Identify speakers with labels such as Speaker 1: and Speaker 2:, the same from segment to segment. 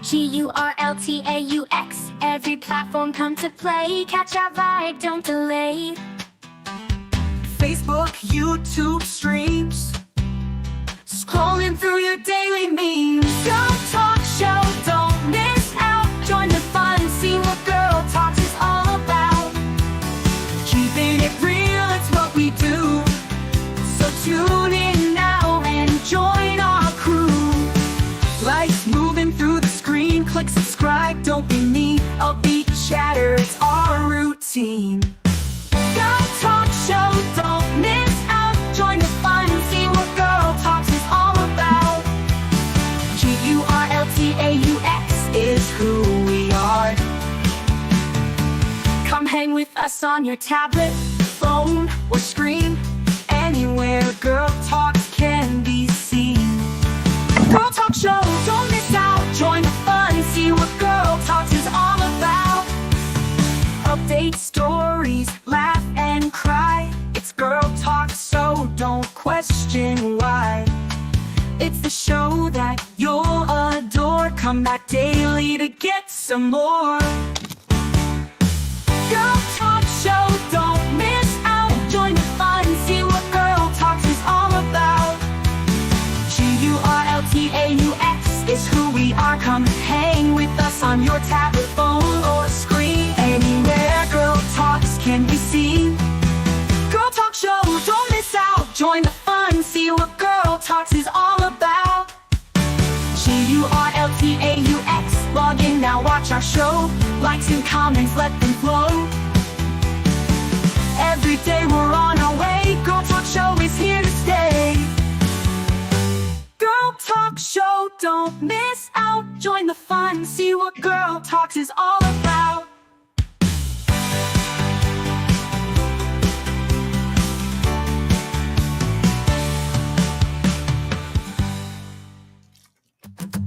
Speaker 1: GurlTauX. Every platform come to play. Catch our vibe, don't delay.
Speaker 2: Facebook, YouTube streams, scrolling through your daily memes. Gurl Talk Show, don't miss out. Join the fun and see what Gurl Talks is all about. Keeping it real, it's what we do. So tune in now and join our crew. Lights moving through the screen, click subscribe, don't be mean. Upbeat chatter, it's our routine. Gurl Talk Show, don't miss out. Join the fun and see what Gurl Talks is all about. GurlTauX is who we are. Come hang with us on your tablet, phone, or screen. Anywhere Gurl Talks can be seen. Gurl Talk Show, don't miss out. Join the fun, see what Gurl Talks is all about. Update stories, laugh and cry. It's Gurl Talks, so don't question why. It's the show that you'll adore. Come back daily to get some more. Gurl Talk Show, don't miss out. Join the fun, see what Gurl Talks is all about. GurlTauX is who we are. Come hang with us on your tablet, phone, or screen. Anywhere Gurl Talks can be seen. Gurl Talk Show, don't miss out. Join the fun, see what Gurl Talks is all about. GurlTauX, log in now, watch our show. Likes and comments, let them flow. Every day we're on our way. Gurl Talk Show is here to stay. Gurl Talk Show, don't miss out. Join the fun, see what Gurl Talks is all about.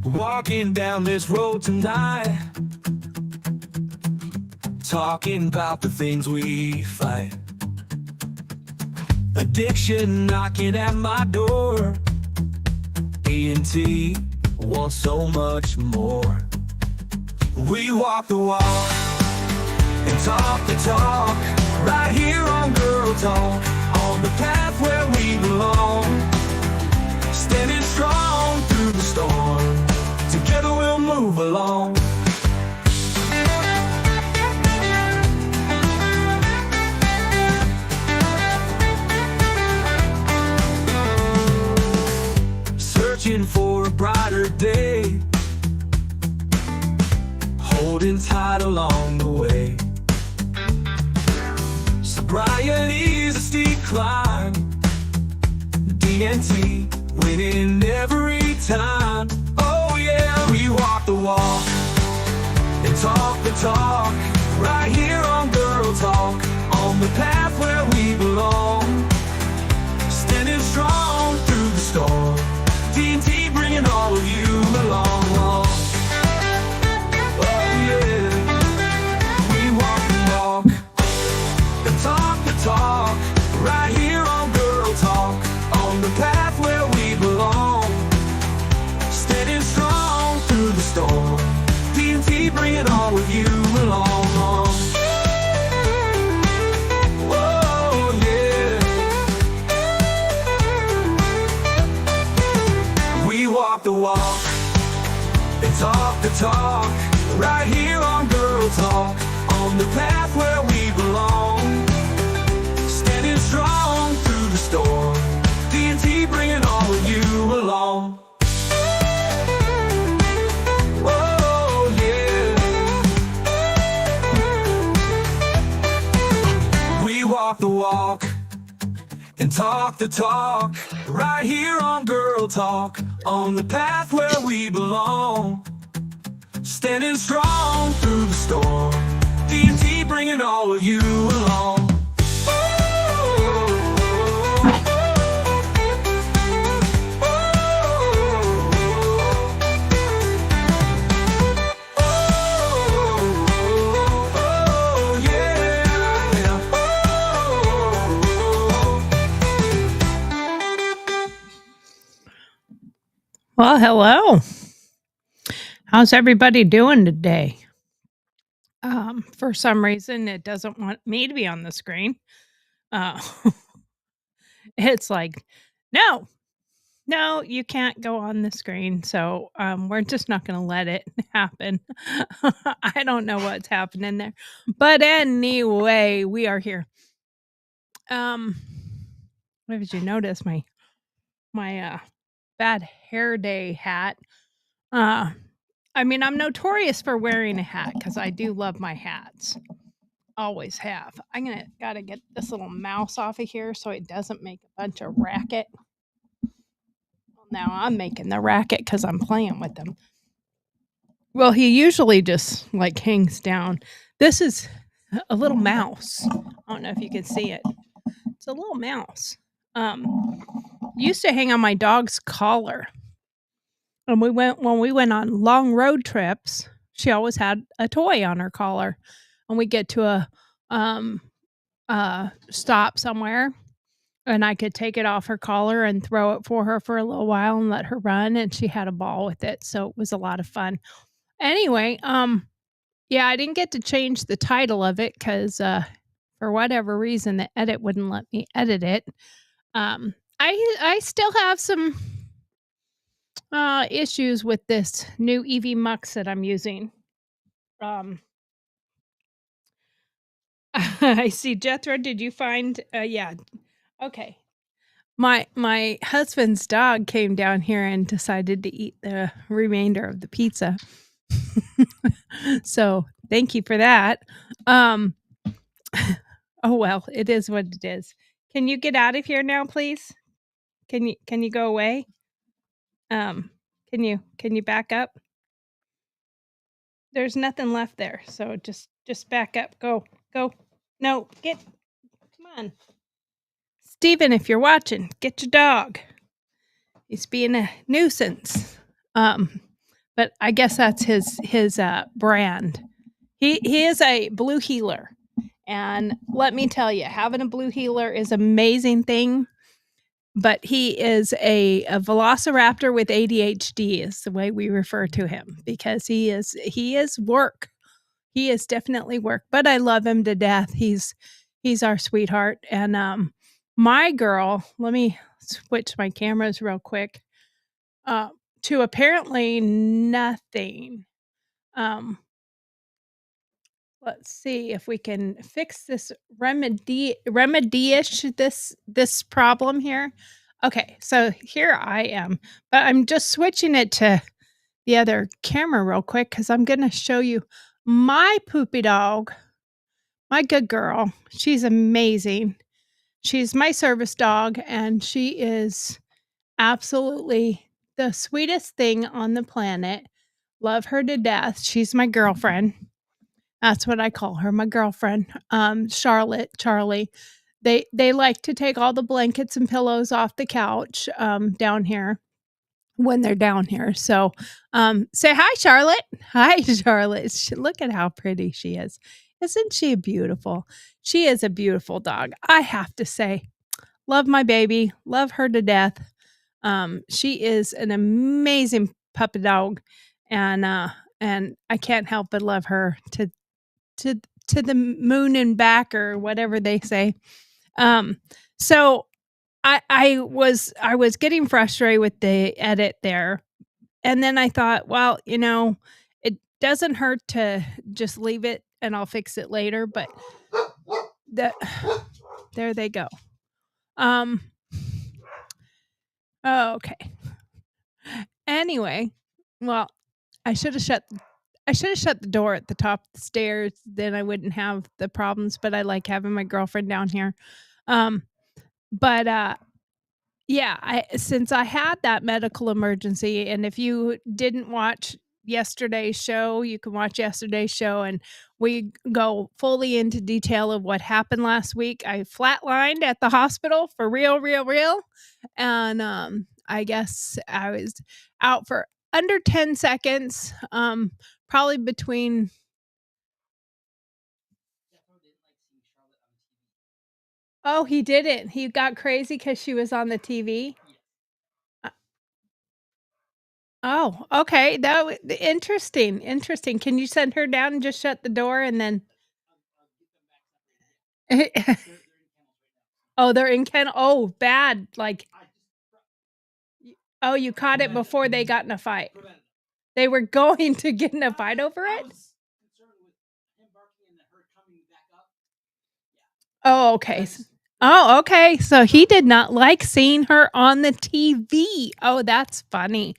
Speaker 3: Walking down this road tonight, talking about the things we fight. Addiction knocking at my door. E&T wants so much more. We walk the walk and talk the talk, right here on Gurl Talk, on the path where we belong. Standing strong through the storm, together we'll move along. Searching for a brighter day, holding tight along the way. Sobriety's a steep climb, D&T winning every time. Oh yeah, we walk the walk and talk the talk, right here on Gurl Talk, on the path where we belong. Standing strong through the storm, D&T bringing all of you along. Oh yeah, we walk the walk and talk the talk, right here on Gurl Talk, on the path where we belong. Standing strong through the storm, D&T bringing all of you along. Oh yeah, we walk the walk and talk the talk, right here on Gurl Talk, on the path where we belong. Standing strong through the storm, D&T bringing all of you along. Oh yeah, we walk the walk and talk the talk, right here on Gurl Talk, on the path where we belong. Standing strong through the storm, D&T bringing all of you along.
Speaker 4: Well, hello. How's everybody doing today? For some reason, it doesn't want me to be on the screen. Uh, it's like, no, no, you can't go on the screen. So we're just not going to let it happen. I don't know what's happening there, but anyway, we are here. Um, what did you notice? My bad hair day hat. Uh, I mean, I'm notorious for wearing a hat because I do love my hats. Always have. Gotta get this little mouse off of here so it doesn't make a bunch of racket. Well, now I'm making the racket because I'm playing with him. Well, he usually just like hangs down. This is a little mouse. I don't know if you can see it. It's a little mouse. Used to hang on my dog's collar. And when we went on long road trips, she always had a toy on her collar. And we get to a um stop somewhere and I could take it off her collar and throw it for her for a little while and let her run and she had a ball with it. So it was a lot of fun. Anyway, yeah, I didn't get to change the title of it cuz for whatever reason the edit wouldn't let me edit it. I still have some issues with this new EV Mux that I'm using. Um I see Jethro, did you find yeah. Okay. My husband's dog came down here and decided to eat the remainder of the pizza. So, thank you for that. Um, oh, well, it is what it is. Can you get out of here now, please? Can you go away? Um, can you back up? There's nothing left there, so just back up. Go. Go. No, come on. Steven, if you're watching, get your dog. He's being a nuisance. Um, but I guess that's his brand. He is a blue heeler, and let me tell you, having a blue heeler is an amazing thing. But he is a velociraptor with ADHD, is the way we refer to him because he is work. He is definitely work, but I love him to death. He's our sweetheart, and my girl. Let me switch my cameras real quick. Uh, to apparently nothing. Um, let's see if we can fix this remedy-ish this problem here. Okay, so here I am, but I'm just switching it to the other camera real quick because I'm gonna show you my poopy dog, my good girl. She's amazing. She's my service dog, and she is absolutely the sweetest thing on the planet. Love her to death. She's my girlfriend. That's what I call her, my girlfriend. Charlotte, Charlie. They like to take all the blankets and pillows off the couch down here when they're down here. So say hi, Charlotte. Hi, Charlotte. Look at how pretty she is. Isn't she beautiful? She is a beautiful dog. I have to say, love my baby, love her to death. She is an amazing puppy dog, and I can't help but love her to to the moon and back or whatever they say. Um, so I was getting frustrated with the edit there, and then I thought, well, it doesn't hurt to just leave it and I'll fix it later. But the there they go. Um, okay. Anyway, well, I should have shut I should have shut the door at the top of the stairs, then I wouldn't have the problems, but I like having my girlfriend down here. Um, but, yeah, I since I had that medical emergency, and if you didn't watch yesterday's show, you can watch yesterday's show, and we go fully into detail of what happened last week. I flatlined at the hospital for real, real, real, and, I guess I was out for under 10 seconds, probably between Oh, he didn't. He got crazy because she was on the TV? Oh, okay. Interesting. Interesting. Can you send her down and just shut the door and then? Oh, they're in kennel. Oh, bad. Like, oh, you caught it before they got in a fight. They were going to get in a fight over it? Oh, okay. Oh, okay. So he did not like seeing her on the TV. Oh, that's funny.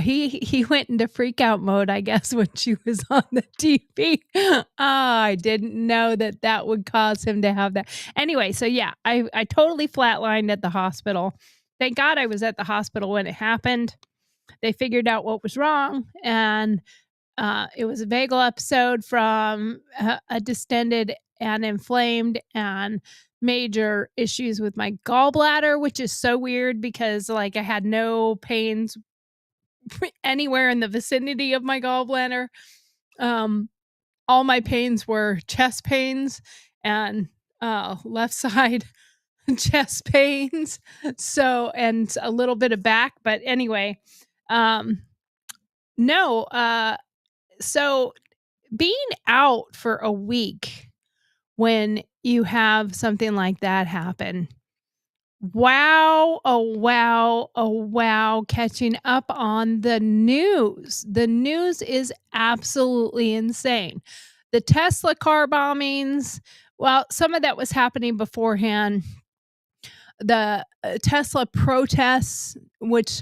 Speaker 4: He went into freak out mode, I guess, when she was on the TV. Oh, I didn't know that that would cause him to have that. Anyway, so yeah, I totally flatlined at the hospital. Thank God I was at the hospital when it happened. They figured out what was wrong, and it was a vagal episode from a distended and inflamed and major issues with my gallbladder, which is so weird because like I had no pains anywhere in the vicinity of my gallbladder. Um, all my pains were chest pains and left side chest pains. So, and a little bit of back. But anyway, um, no. So being out for a week when you have something like that happen. Wow, oh wow, oh wow, catching up on the news. The news is absolutely insane. The Tesla car bombings, well, some of that was happening beforehand. The Tesla protests, which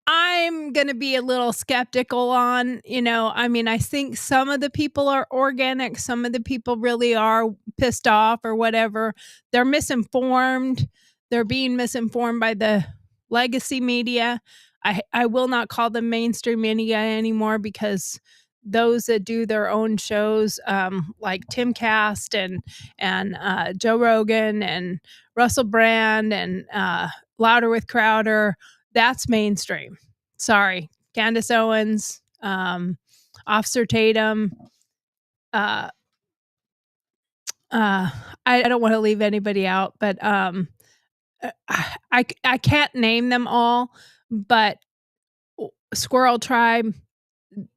Speaker 4: I'm going to be a little skeptical on, I mean, I think some of the people are organic, some of the people really are pissed off or whatever. They're misinformed. They're being misinformed by the legacy media. I will not call them mainstream media anymore because those that do their own shows, like Timcast and Joe Rogan and Russell Brand and Louder with Crowder, that's mainstream. Sorry. Candace Owens, Officer Tatum. Uh, I don't want to leave anybody out, but I can't name them all, but Squirrel Tribe,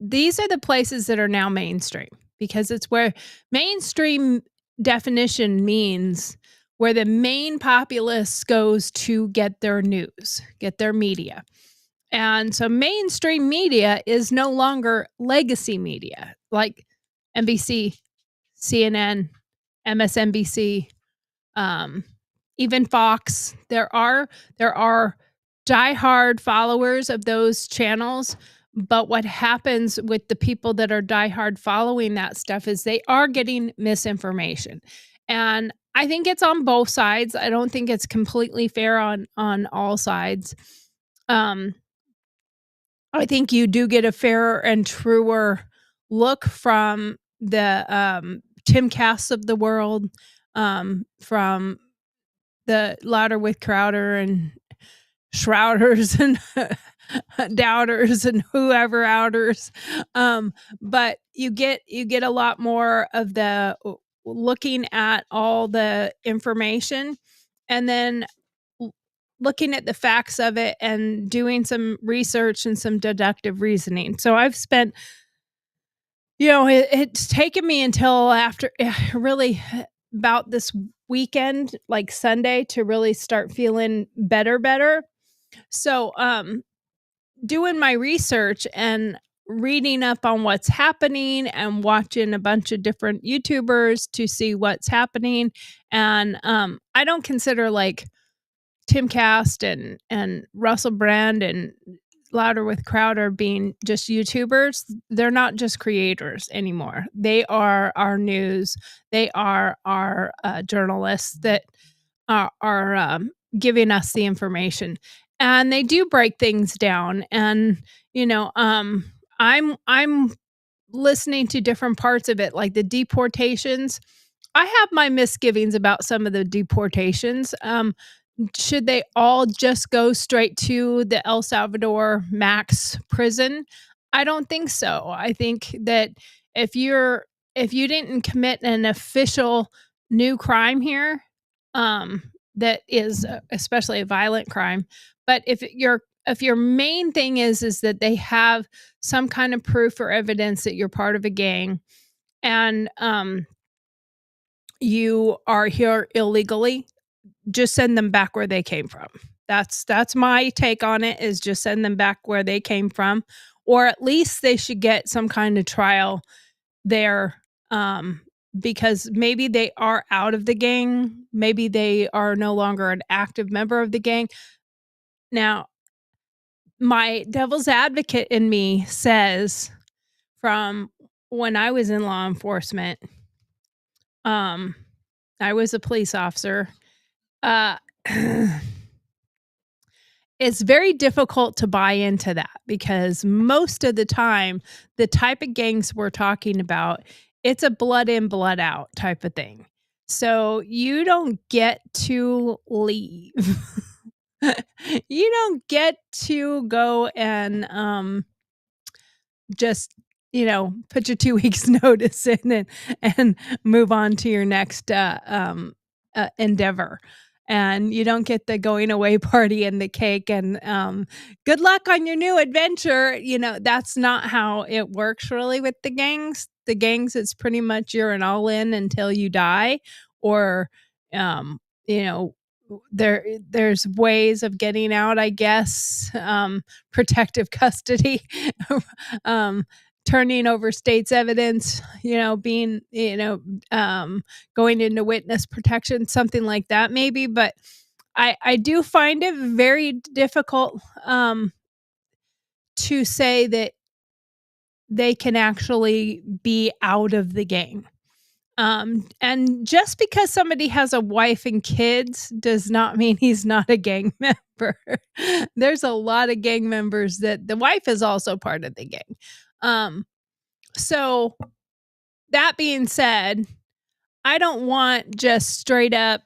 Speaker 4: these are the places that are now mainstream because it's where mainstream definition means where the main populace goes to get their news, get their media. And so mainstream media is no longer legacy media like NBC, CNN, MSNBC, um, even Fox. There are diehard followers of those channels, but what happens with the people that are diehard following that stuff is they are getting misinformation. And I think it's on both sides. I don't think it's completely fair on all sides. Um, I think you do get a fairer and truer look from the Tim Casts of the world, from the Louder with Crowder and Shrouders and Doubters and whoever outers. But you get a lot more of the looking at all the information and then looking at the facts of it and doing some research and some deductive reasoning. So I've spent, it's taken me until after really about this weekend, like Sunday, to really start feeling better. So, doing my research and reading up on what's happening and watching a bunch of different YouTubers to see what's happening. And I don't consider like Timcast and Russell Brand and Louder with Crowder being just YouTubers. They're not just creators anymore. They are our news. They are our journalists that are giving us the information, and they do break things down. And I'm listening to different parts of it, like the deportations. I have my misgivings about some of the deportations. Should they all just go straight to the El Salvador max prison? I don't think so. I think that if you didn't commit an official new crime here, that is especially a violent crime, but if you're if your main thing is that they have some kind of proof or evidence that you're part of a gang, and you are here illegally, just send them back where they came from. That's my take on it, is just send them back where they came from, or at least they should get some kind of trial there, because maybe they are out of the gang, maybe they are no longer an active member of the gang. Now, my devil's advocate in me says, from when I was in law enforcement, um, I was a police officer, uh it's very difficult to buy into that, because most of the time, the type of gangs we're talking about, it's a blood in, blood out type of thing. So you don't get to leave. You don't get to go and just, put your 2 weeks notice in and move on to your next endeavor. And you don't get the going away party and the cake and good luck on your new adventure. That's not how it works really with the gangs. The gangs, it's pretty much you're an all in until you die, or you know there's ways of getting out, I guess. Protective custody, um turning over state's evidence, being, going into witness protection, something like that maybe. But I do find it very difficult to say that they can actually be out of the gang. And just because somebody has a wife and kids does not mean he's not a gang member. There's a lot of gang members that the wife is also part of the gang. So that being said, I don't want just straight up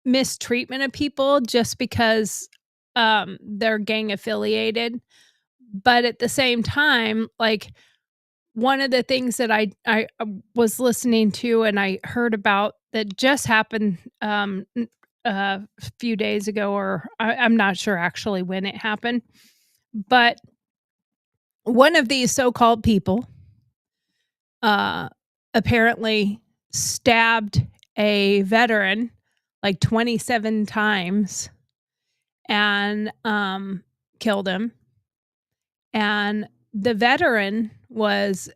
Speaker 4: mistreatment of people just because they're gang affiliated. But at the same time, like, one of the things that I was listening to and I heard about that just happened a few days ago, or I'm not sure actually when it happened, but one of these so-called people uh, apparently stabbed a veteran like 27 times and killed him. And the veteran was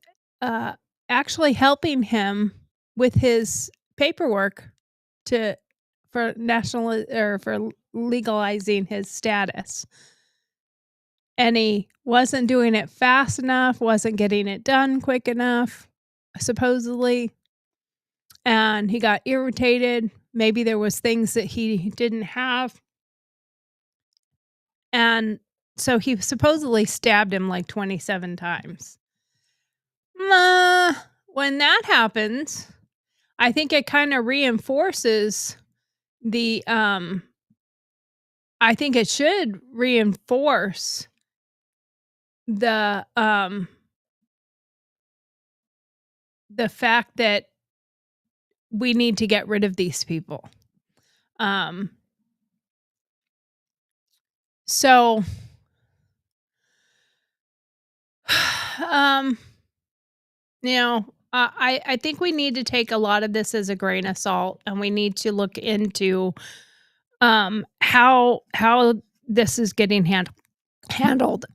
Speaker 4: actually helping him with his paperwork to for national or for legalizing his status. And he wasn't doing it fast enough, wasn't getting it done quick enough, supposedly. And he got irritated. Maybe there was things that he didn't have. And so he supposedly stabbed him like 27 times. When that happens, I think it kind of reinforces the I think it should reinforce the fact that we need to get rid of these people. So I think we need to take a lot of this as a grain of salt, and we need to look into how this is getting handled.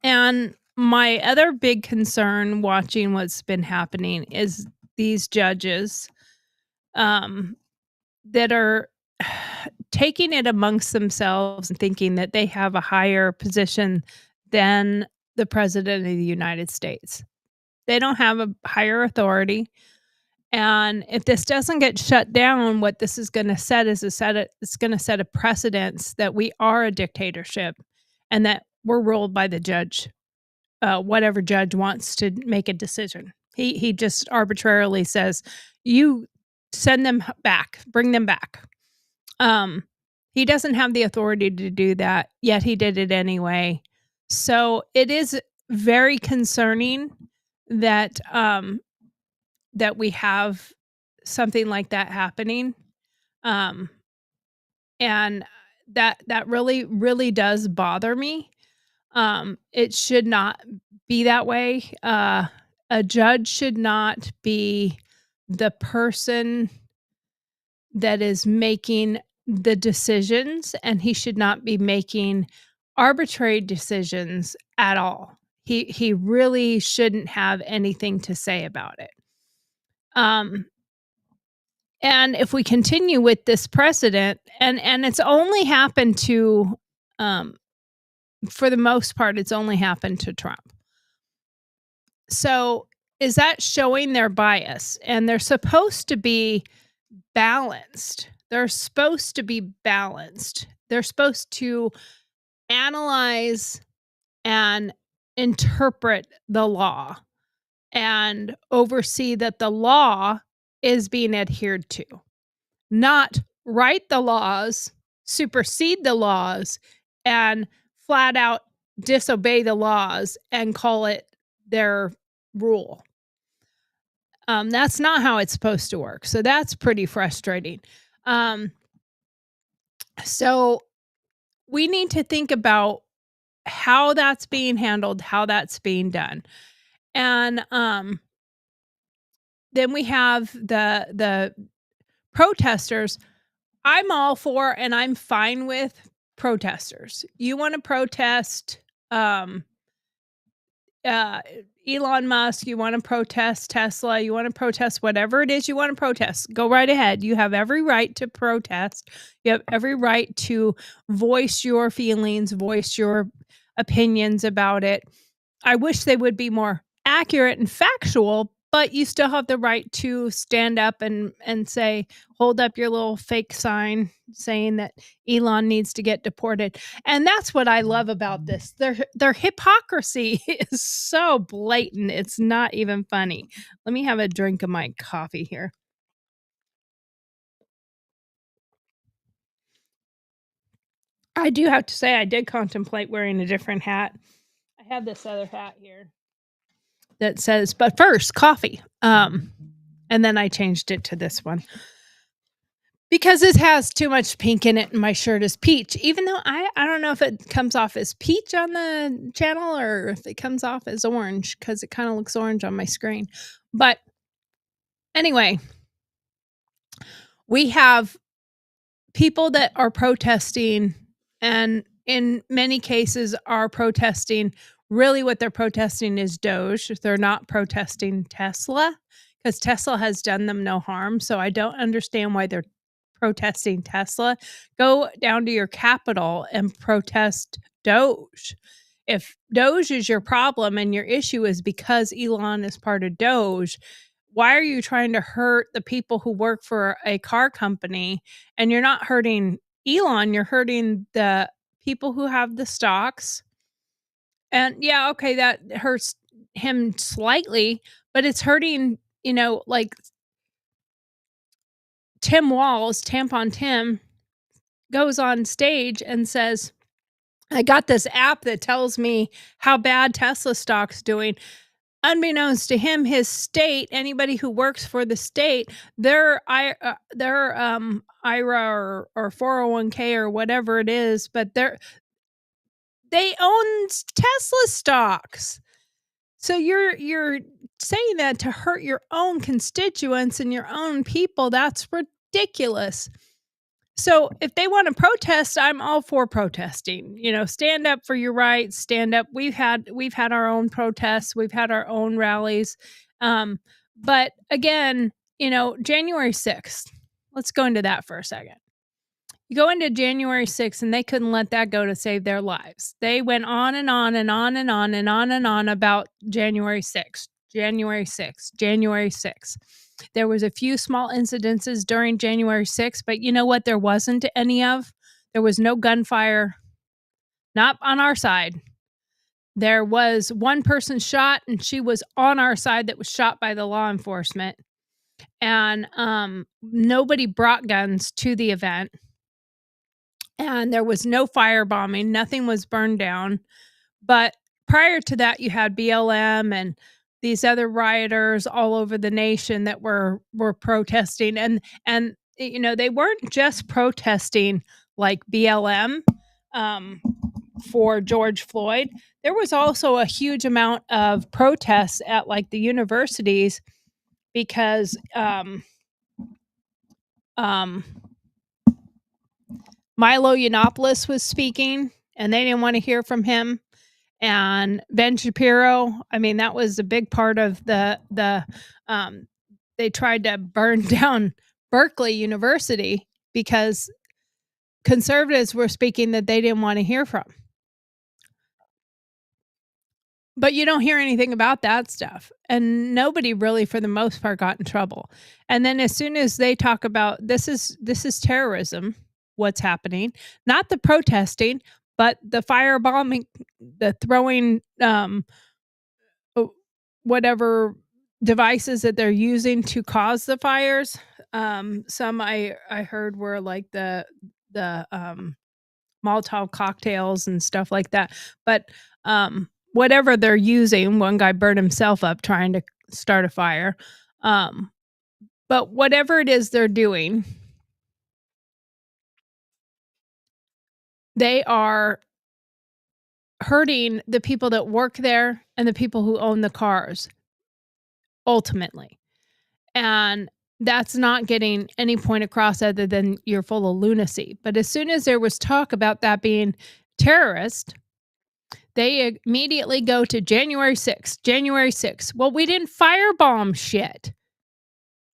Speaker 4: And my other big concern watching what's been happening is these judges that are taking it amongst themselves and thinking that they have a higher position than the president of the United States. They don't have a higher authority. And if this doesn't get shut down, what this is going to set is it's going to set a precedence that we are a dictatorship and that we're ruled by the judge, whatever judge wants to make a decision. He just arbitrarily says, you send them back, bring them back. He doesn't have the authority to do that, yet he did it anyway. So it is very concerning that that we have something like that happening. And that really, really does bother me. It should not be that way. A judge should not be the person that is making the decisions, and he should not be making arbitrary decisions at all. He really shouldn't have anything to say about it. And if we continue with this precedent, and it's only happened to, for the most part, it's only happened to Trump. So is that showing their bias? And they're supposed to be balanced. They're supposed to be balanced. They're supposed to analyze and interpret the law and oversee that the law is being adhered to, not write the laws, supersede the laws, and flat out disobey the laws and call it their rule. That's not how it's supposed to work. So that's pretty frustrating. So we need to think about how that's being handled, how that's being done. And then we have the protesters. I'm all for and I'm fine with protesters. You want to protest Elon Musk, you want to protest Tesla, you want to protest whatever it is you want to protest, go right ahead. You have every right to protest. You have every right to voice your feelings, voice your opinions about it. I wish they would be more accurate and factual, but you still have the right to stand up and say, hold up your little fake sign saying that Elon needs to get deported. And that's what I love about this. Their hypocrisy is so blatant. It's not even funny. Let me have a drink of my coffee here. I do have to say I did contemplate wearing a different hat. I have this other hat here that says, but first, coffee. And then I changed it to this one because it has too much pink in it and my shirt is peach, even though I don't know if it comes off as peach on the channel or if it comes off as orange because it kind of looks orange on my screen. But anyway, we have people that are protesting and in many cases are protesting. Really what they're protesting is Doge. They're not protesting Tesla because Tesla has done them no harm. So I don't understand why they're protesting Tesla. Go down to your Capitol and protest Doge. If Doge is your problem and your issue is because Elon is part of Doge, why are you trying to hurt the people who work for a car company? And you're not hurting Elon, you're hurting the people who have the stocks. And yeah, okay, that hurts him slightly, but it's hurting, like Tim Walz, Tampon Tim, goes on stage and says, I got this app that tells me how bad Tesla stock's doing. Unbeknownst to him, his state, anybody who works for the state, their IRA or 401k or whatever it is, but they own Tesla stocks. So you're saying that to hurt your own constituents and your own people. That's ridiculous. So if they want to protest, I'm all for protesting. Stand up for your rights, stand up. We've had our own protests, we've had our own rallies. But again, January 6th, let's go into that for a second. You go into January 6th and they couldn't let that go to save their lives. They went on and on and on and on and on and on about January 6th, January 6th, January 6th. There was a few small incidences during January 6th, but you know what there wasn't any of? There was no gunfire, not on our side. There was one person shot, and she was on our side that was shot by the law enforcement. And nobody brought guns to the event. And there was no firebombing. Nothing was burned down. But prior to that, you had BLM and these other rioters all over the nation that were protesting. And they weren't just protesting like BLM for George Floyd, there was also a huge amount of protests at like the universities because um, Milo Yiannopoulos was speaking and they didn't want to hear from him. And Ben Shapiro, I mean, that was a big part of they tried to burn down Berkeley University because conservatives were speaking that they didn't want to hear from. But you don't hear anything about that stuff. And nobody really, for the most part, got in trouble. And then as soon as they talk about this is terrorism, what's happening, not the protesting, but the firebombing, the throwing whatever devices that they're using to cause the fires. Some I heard were like the Molotov cocktails and stuff like that. But whatever they're using, one guy burned himself up trying to start a fire. But whatever it is they're doing, they are hurting the people that work there and the people who own the cars ultimately. And that's not getting any point across other than you're full of lunacy. But as soon as there was talk about that being terrorist, they immediately go to January 6th. January 6th. Well, we didn't firebomb shit.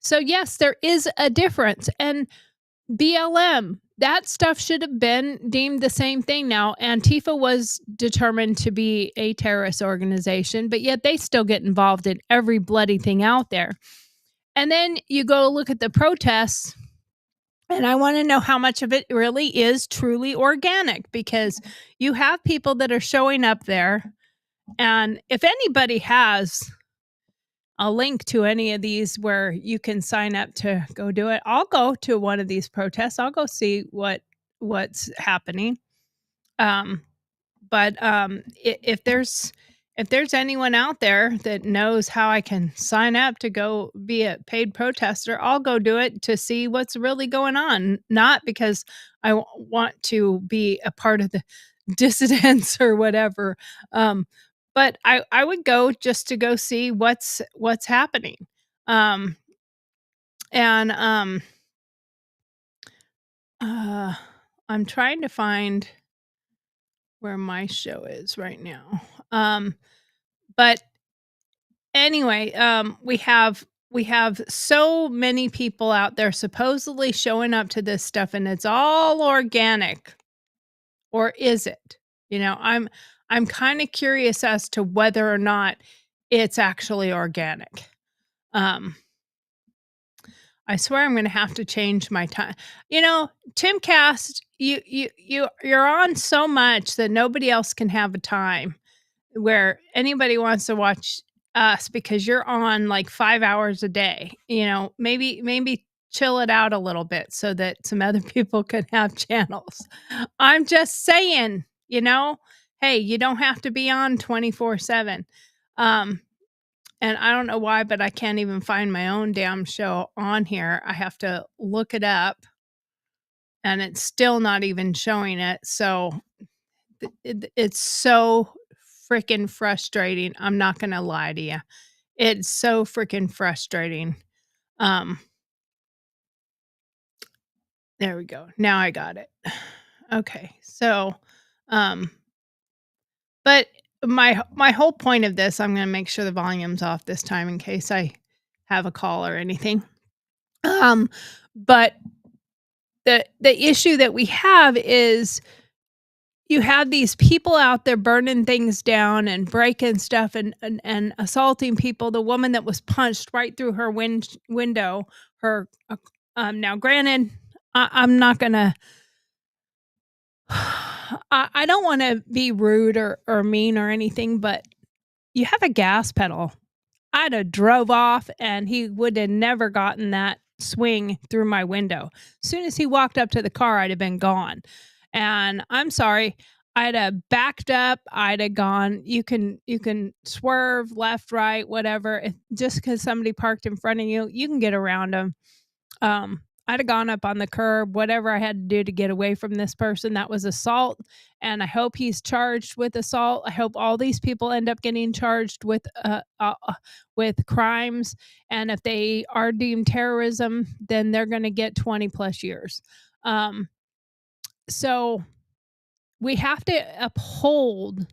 Speaker 4: So yes, there is a difference. And BLM, that stuff should have been deemed the same thing. Now, Antifa was determined to be a terrorist organization, but yet they still get involved in every bloody thing out there. And then you go look at the protests, and I want to know how much of it really is truly organic, because you have people that are showing up there. And if anybody has a link to any of these where you can sign up to go do it, I'll go to one of these protests. I'll go see what's happening. But if there's anyone out there that knows how I can sign up to go be a paid protester, I'll go do it to see what's really going on. Not because I want to be a part of the dissidents or whatever. But I would go just to go see what's happening. I'm trying to find where my show is right now. But anyway, we have so many people out there supposedly showing up to this stuff, and it's all organic. Or is it? I'm kind of curious as to whether or not it's actually organic. I swear I'm going to have to change my time. Timcast, you're on so much that nobody else can have a time where anybody wants to watch us, because you're on like 5 hours a day. Maybe chill it out a little bit so that some other people can have channels. I'm just saying, hey, you don't have to be on 24/7. And I don't know why, but I can't even find my own damn show on here. I have to look it up, and it's still not even showing it. So it's so freaking frustrating. I'm not going to lie to you. It's so freaking frustrating. There we go. Now I got it. Okay. So, but my whole point of this, I'm going to make sure the volume's off this time in case I have a call or anything. But the issue that we have is you have these people out there burning things down and breaking stuff and assaulting people. The woman that was punched right through her window, now granted, I'm not going to, I don't want to be rude or mean or anything, but you have a gas pedal. I'd have drove off and he would have never gotten that swing through my window. As soon as he walked up to the car, I'd have been gone. And I'm sorry, I'd have backed up. I'd have gone. You can swerve left, right, whatever. Just because somebody parked in front of you, you can get around them. I'd have gone up on the curb, whatever I had to do to get away from this person. That was assault, and I hope he's charged with assault. I hope all these people end up getting charged with crimes, and if they are deemed terrorism, then they're going to get 20 plus years. So we have to uphold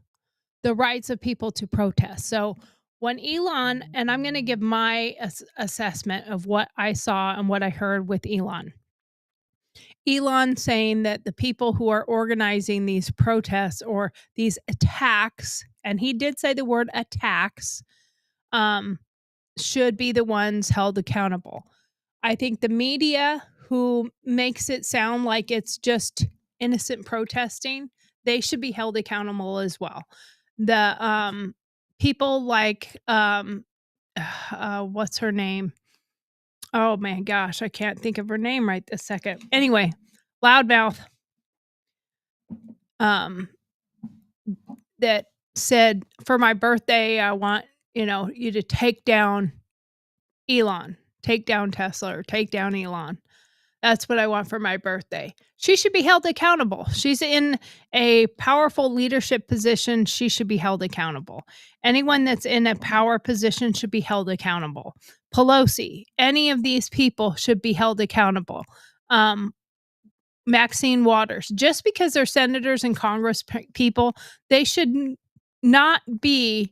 Speaker 4: the rights of people to protest. So when Elon, and I'm going to give my assessment of what I saw and what I heard with Elon. Elon saying that the people who are organizing these protests or these attacks, and he did say the word attacks, should be the ones held accountable. I think the media who makes it sound like it's just innocent protesting, they should be held accountable as well. The people like what's her name? Oh my gosh, I can't think of her name right this second. Anyway, loudmouth that said for my birthday I want, you to take down Elon, take down Tesla or take down Elon. That's what I want for my birthday. She should be held accountable. She's in a powerful leadership position. She should be held accountable. Anyone that's in a power position should be held accountable. Pelosi, any of these people should be held accountable. Maxine Waters, just because they're senators and Congress people, they should not be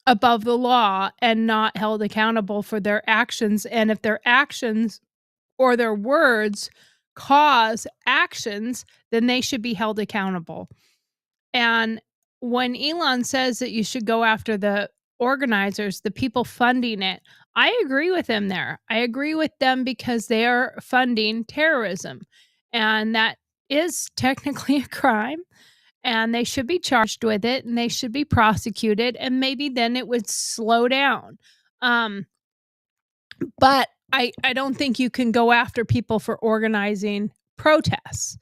Speaker 4: above the law and not held accountable for their actions. And if their actions or their words cause actions, then they should be held accountable. And when Elon says that you should go after the organizers, the people funding it, I agree with him there. I agree with them because they are funding terrorism. And that is technically a crime. And they should be charged with it and they should be prosecuted. And maybe then it would slow down. But I don't think you can go after people for organizing protests.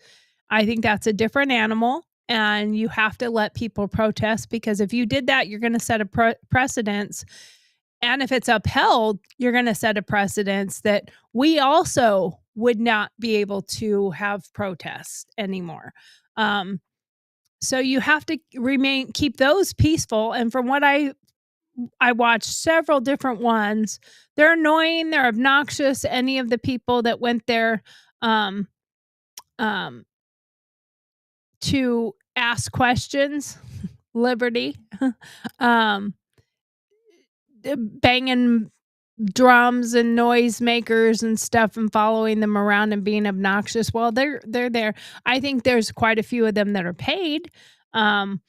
Speaker 4: I think that's a different animal, and you have to let people protest, because if you did that, you're going to set a precedence. And if it's upheld, you're going to set a precedence that we also would not be able to have protests anymore. So you have to keep those peaceful. And from what I watched several different ones. They're annoying, they're obnoxious. Any of the people that went there to ask questions, Liberty, banging drums and noisemakers and stuff and following them around and being obnoxious. Well, they're there. I think there's quite a few of them that are paid. And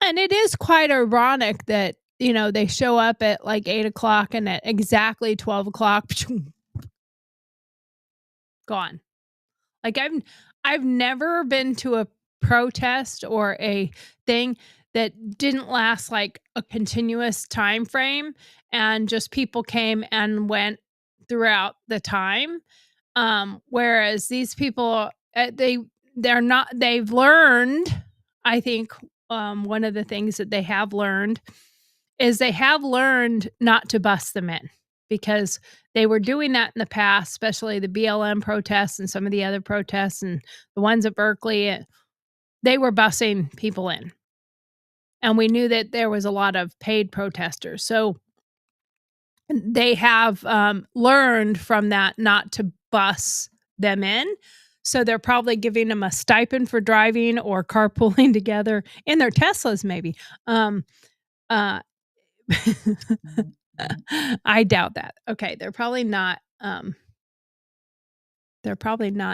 Speaker 4: it is quite ironic that they show up at like 8:00 and at exactly 12:00, gone. Like I've never been to a protest or a thing that didn't last like a continuous time frame, and just people came and went throughout the time. Whereas these people, they've learned, I think, one of the things that they have learned is they have learned not to bus them in, because they were doing that in the past, especially the BLM protests and some of the other protests and the ones at Berkeley. They were busing people in. And we knew that there was a lot of paid protesters. So they have learned from that not to bus them in. So they're probably giving them a stipend for driving or carpooling together in their Teslas, maybe. I doubt that. Okay, they're probably not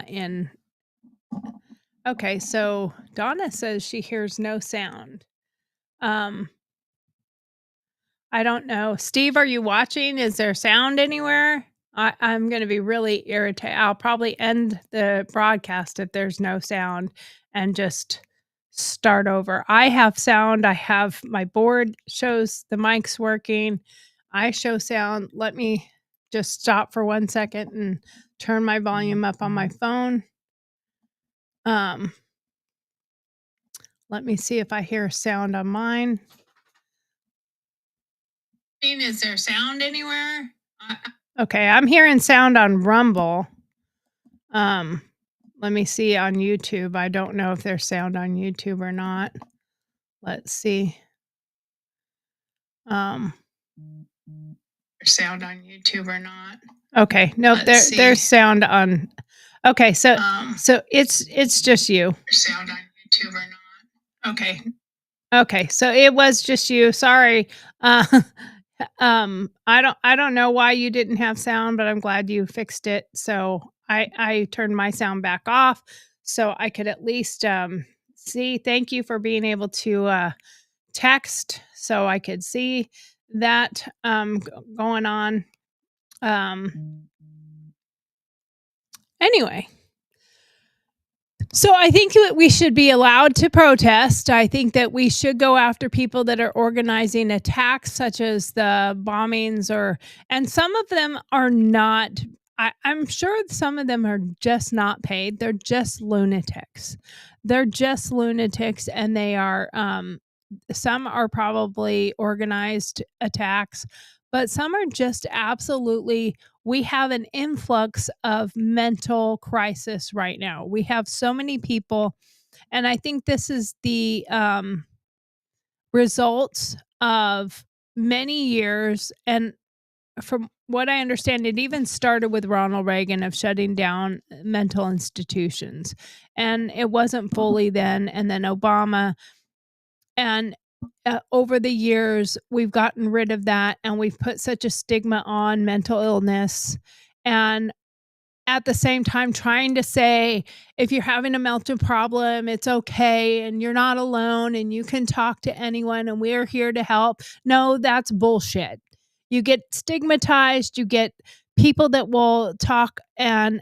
Speaker 4: in. Okay, so Donna says she hears no sound. I don't know. Steve, are you watching? Is there sound anywhere? I'm going to be really irritated. I'll probably end the broadcast if there's no sound and just start over. I have sound. I have my board shows the mic's working. I show sound. Let me just stop for 1 second and turn my volume up on my phone. Let me see if I hear sound on mine. Is there sound anywhere? Okay, I'm hearing sound on Rumble. Let me see on YouTube. I don't know if there's sound on YouTube or not. Let's see. Sound on YouTube or not? Okay, nope. There's sound on. Okay, so it's just you. Sound on YouTube or not? Okay, so it was just you. Sorry. I don't know why you didn't have sound, but I'm glad you fixed it. So I turned my sound back off so I could at least see. Thank you for being able to text so I could see that going on. Anyway, so I think that we should be allowed to protest. I think that we should go after people that are organizing attacks, such as the bombings, and some of them are not. I'm sure some of them are just not paid. They're just lunatics. They're just lunatics, and they are. Some are probably organized attacks, but some are just absolutely. We have an influx of mental crisis right now. We have so many people, and I think this is the results of many years. And from what I understand, it even started with Ronald Reagan of shutting down mental institutions, and it wasn't fully then. And then Obama, and over the years, we've gotten rid of that, and we've put such a stigma on mental illness. And at the same time, trying to say, if you're having a mental problem, it's okay, and you're not alone, and you can talk to anyone, and we're here to help. No, that's bullshit. You get stigmatized. You get people that will talk and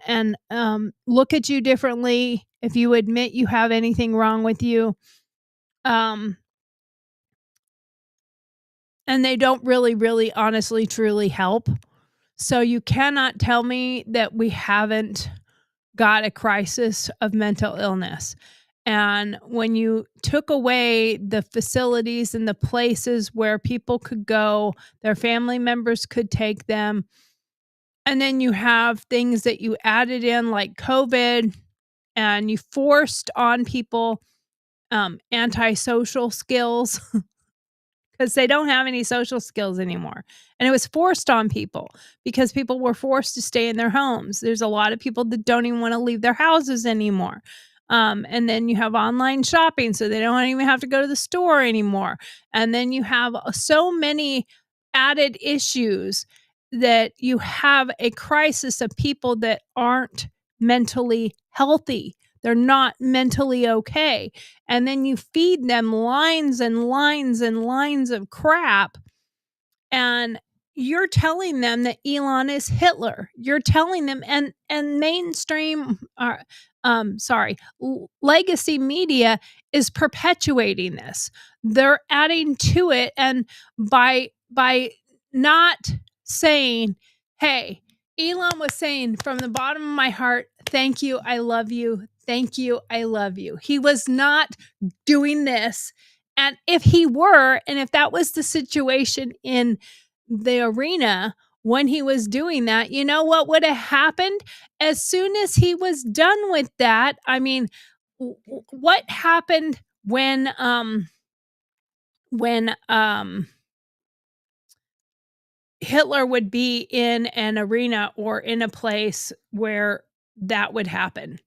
Speaker 4: look at you differently if you admit you have anything wrong with you. And they don't really, honestly, truly help. So you cannot tell me that we haven't got a crisis of mental illness. And when you took away the facilities and the places where people could go, their family members could take them, and then you have things that you added in like COVID, and you forced on people antisocial skills because they don't have any social skills anymore. And it was forced on people because people were forced to stay in their homes. There's a lot of people that don't even want to leave their houses anymore. And then you have online shopping, so they don't even have to go to the store anymore. And then you have so many added issues that you have a crisis of people that aren't mentally healthy. They're not mentally okay. And then you feed them lines and lines and lines of crap. And you're telling them that Elon is Hitler. You're telling them, and mainstream, legacy media is perpetuating this. They're adding to it, and by not saying, "Hey," Elon was saying from the bottom of my heart, "Thank you, I love you. Thank you, I love you." He was not doing this. And if he were, and if that was the situation in the arena when he was doing that, you know what would have happened? As soon as he was done with that, I mean, what happened when Hitler would be in an arena or in a place where that would happen?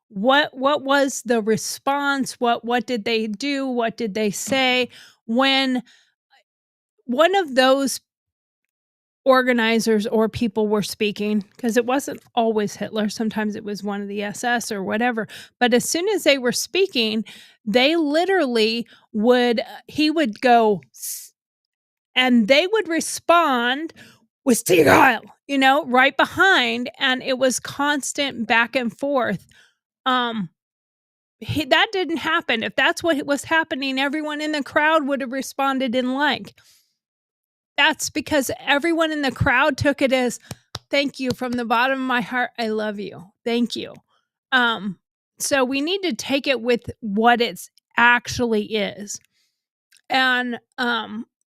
Speaker 4: What was the response? What did they do? What did they say when one of those organizers or people were speaking? Because it wasn't always Hitler. Sometimes it was one of the SS or whatever. But as soon as they were speaking, they literally he would go, and they would respond with Stieg Heil, right behind. And it was constant back and forth. That didn't happen. If that's what was happening, everyone in the crowd would have responded in like. That's because everyone in the crowd took it as, "Thank you from the bottom of my heart. I love you. Thank you." So we need to take it with what it actually is. And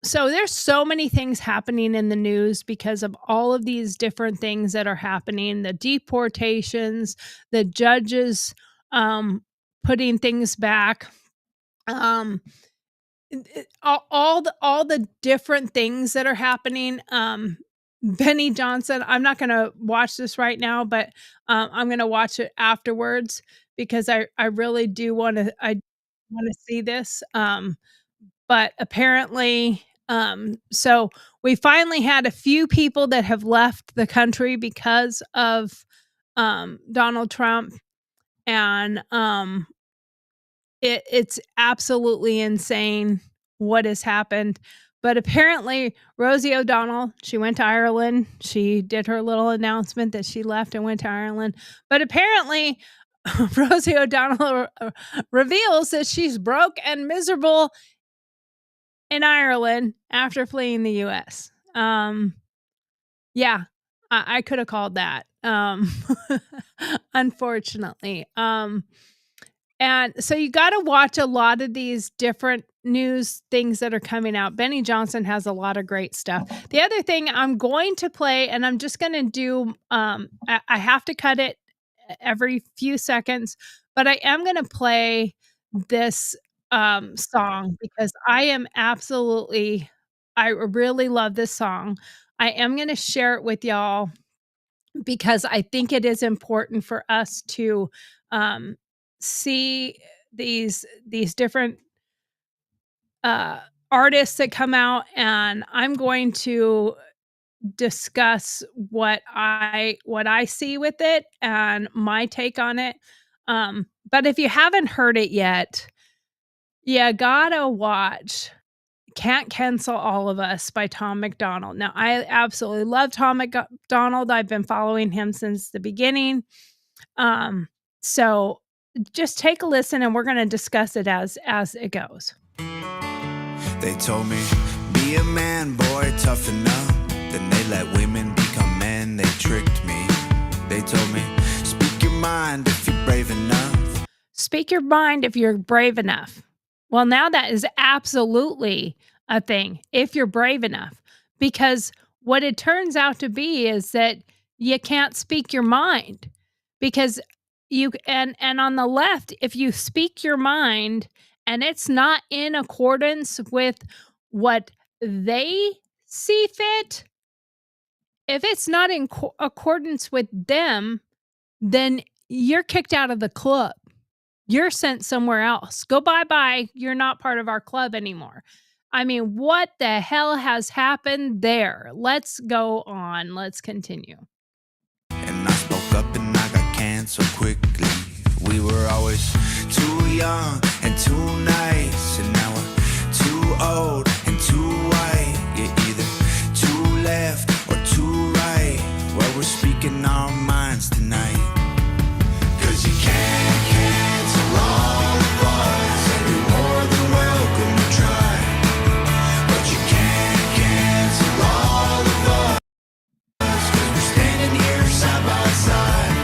Speaker 4: So there's so many things happening in the news because of all of these different things that are happening, the deportations, the judges putting things back, um all the different things that are happening. Benny Johnson, I'm not gonna watch this right now, but I'm gonna watch it afterwards because I really do want to see this. But apparently, so we finally had a few people that have left the country because of Donald Trump, and it's absolutely insane what has happened. But apparently, Rosie O'Donnell, she went to Ireland. She did her little announcement that she left and went to Ireland. But apparently, Rosie O'Donnell reveals that she's broke and miserable in Ireland after fleeing the US. Yeah, I could have called that. Unfortunately. And so you got to watch a lot of these different news things that are coming out. Benny Johnson has a lot of great stuff. The other thing I'm going to play, and I'm just going to do, I have to cut it every few seconds, but I am going to play this song because I really love this song. I am going to share it with y'all because I think it is important for us to um, see these different uh, artists that come out, and I'm going to discuss what I see with it and my take on it. But if you haven't heard it yet, you gotta watch "Can't Cancel All of Us" by Tom MacDonald. Now, I absolutely love Tom MacDonald. I've been following him since the beginning. So just take a listen and we're gonna discuss it as it goes.
Speaker 5: They told me, be a man, boy, toughen up. Then they let women become men, they tricked me. They told me, speak your mind if you're brave enough.
Speaker 4: Speak your mind if you're brave enough. Well, now that is absolutely a thing, if you're brave enough. Because what it turns out to be is that you can't speak your mind. Because and on the left, if you speak your mind and it's not in accordance with what they see fit, if it's not in accordance with them, then you're kicked out of the club. You're sent somewhere else. Go bye-bye. You're not part of our club anymore. I mean, what the hell has happened there? Let's go on. Let's continue.
Speaker 5: And I spoke up and I got canceled quickly. We were always too young and too nice, and now we're too old and too white. You're either too left or too right. Well, we're speaking our minds tonight. 'Cause you can't cancel all of us, and you're more than welcome to try. But you can't cancel all of us, 'cause we're standing here side by side.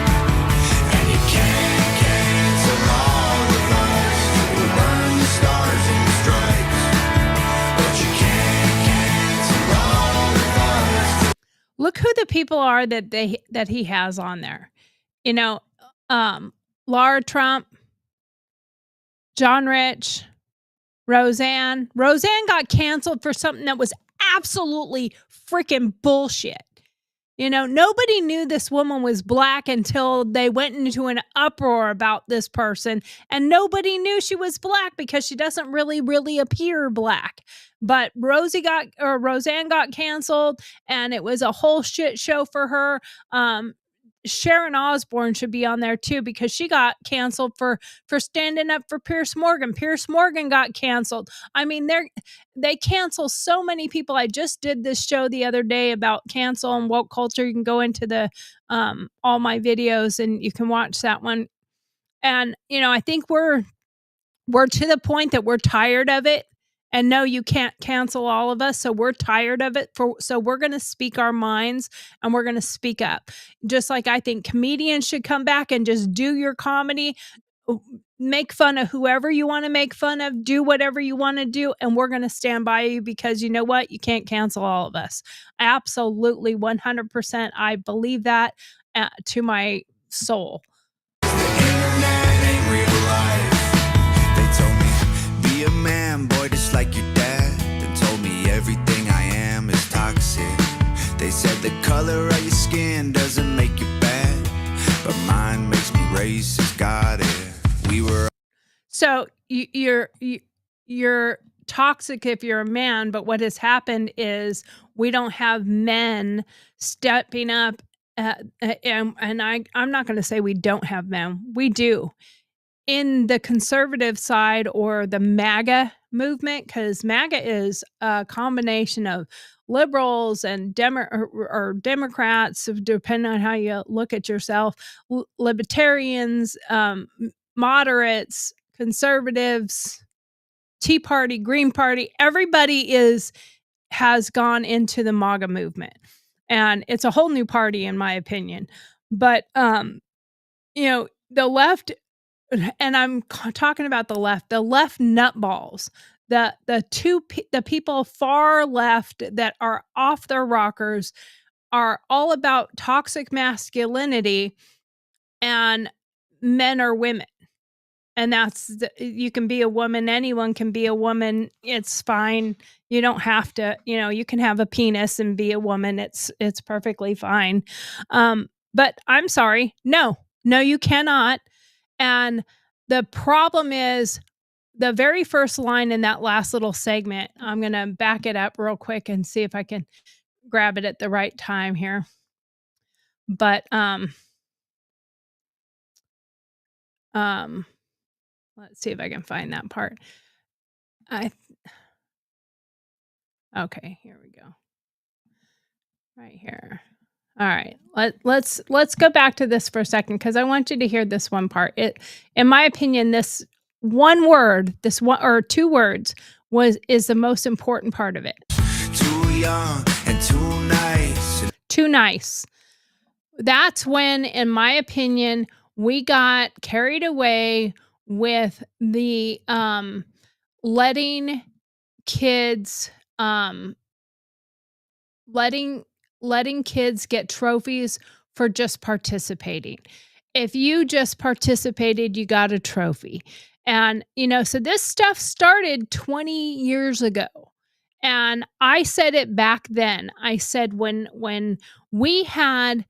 Speaker 5: And you can't cancel all of us, we'll burn the stars and the stripes. But you can't cancel all of us.
Speaker 4: Look who the people are that he has on there. You know, Laura Trump, John Rich, Roseanne. Roseanne got canceled for something that was absolutely freaking bullshit. You know, nobody knew this woman was black until they went into an uproar about this person, and nobody knew she was black because she doesn't really appear black. But Roseanne got canceled, and it was a whole shit show for her. Sharon Osbourne should be on there too because she got canceled for standing up for Pierce Morgan. Pierce Morgan got canceled. I mean, they cancel so many people. I just did this show the other day about cancel and woke culture. You can go into the all my videos and you can watch that one. And you know, I think we're to the point that we're tired of it. And no, you can't cancel all of us. So we're tired of it. So we're going to speak our minds and we're going to speak up. Just like I think comedians should come back and just do your comedy. make fun of whoever you want to make fun of, do whatever you want to do, and we're going to stand by you, because you know what? You can't cancel all of us. Absolutely, 100%. I believe that to my soul.
Speaker 5: Internet ain't real life. They told me, be a man, boy, just like your dad. They told me everything I am is toxic. They said the color of your skin doesn't make you bad, but mine makes me racist. Got it. We were.
Speaker 4: So you're toxic if you're a man, but what has happened is we don't have men stepping up. And I'm not going to say we don't have men. We do. In the conservative side or the MAGA movement, because MAGA is a combination of liberals and or Democrats, depending on how you look at yourself, libertarians, moderates, conservatives, Tea Party, Green Party. Everybody has gone into the MAGA movement, and it's a whole new party, in my opinion. But the left. And I'm talking about the left nutballs, the people far left that are off their rockers, are all about toxic masculinity and men are women. And you can be a woman. Anyone can be a woman. It's fine. You don't have to, you can have a penis and be a woman. It's perfectly fine. But I'm sorry. No, you cannot. And the problem is the very first line in that last little segment. I'm going to back it up real quick and see if I can grab it at the right time here. But let's see if I can find that part. Okay, here we go. Right here. All right. Let's go back to this for a second, because I want you to hear this one part. In my opinion, this one word, this one or two words is the most important part of it.
Speaker 5: Too young and too nice.
Speaker 4: Too nice. That's when, in my opinion, we got carried away with the letting kids letting kids get trophies for just participating. If you just participated, you got a trophy. And, so this stuff started 20 years ago. And I said it back then. I said when we had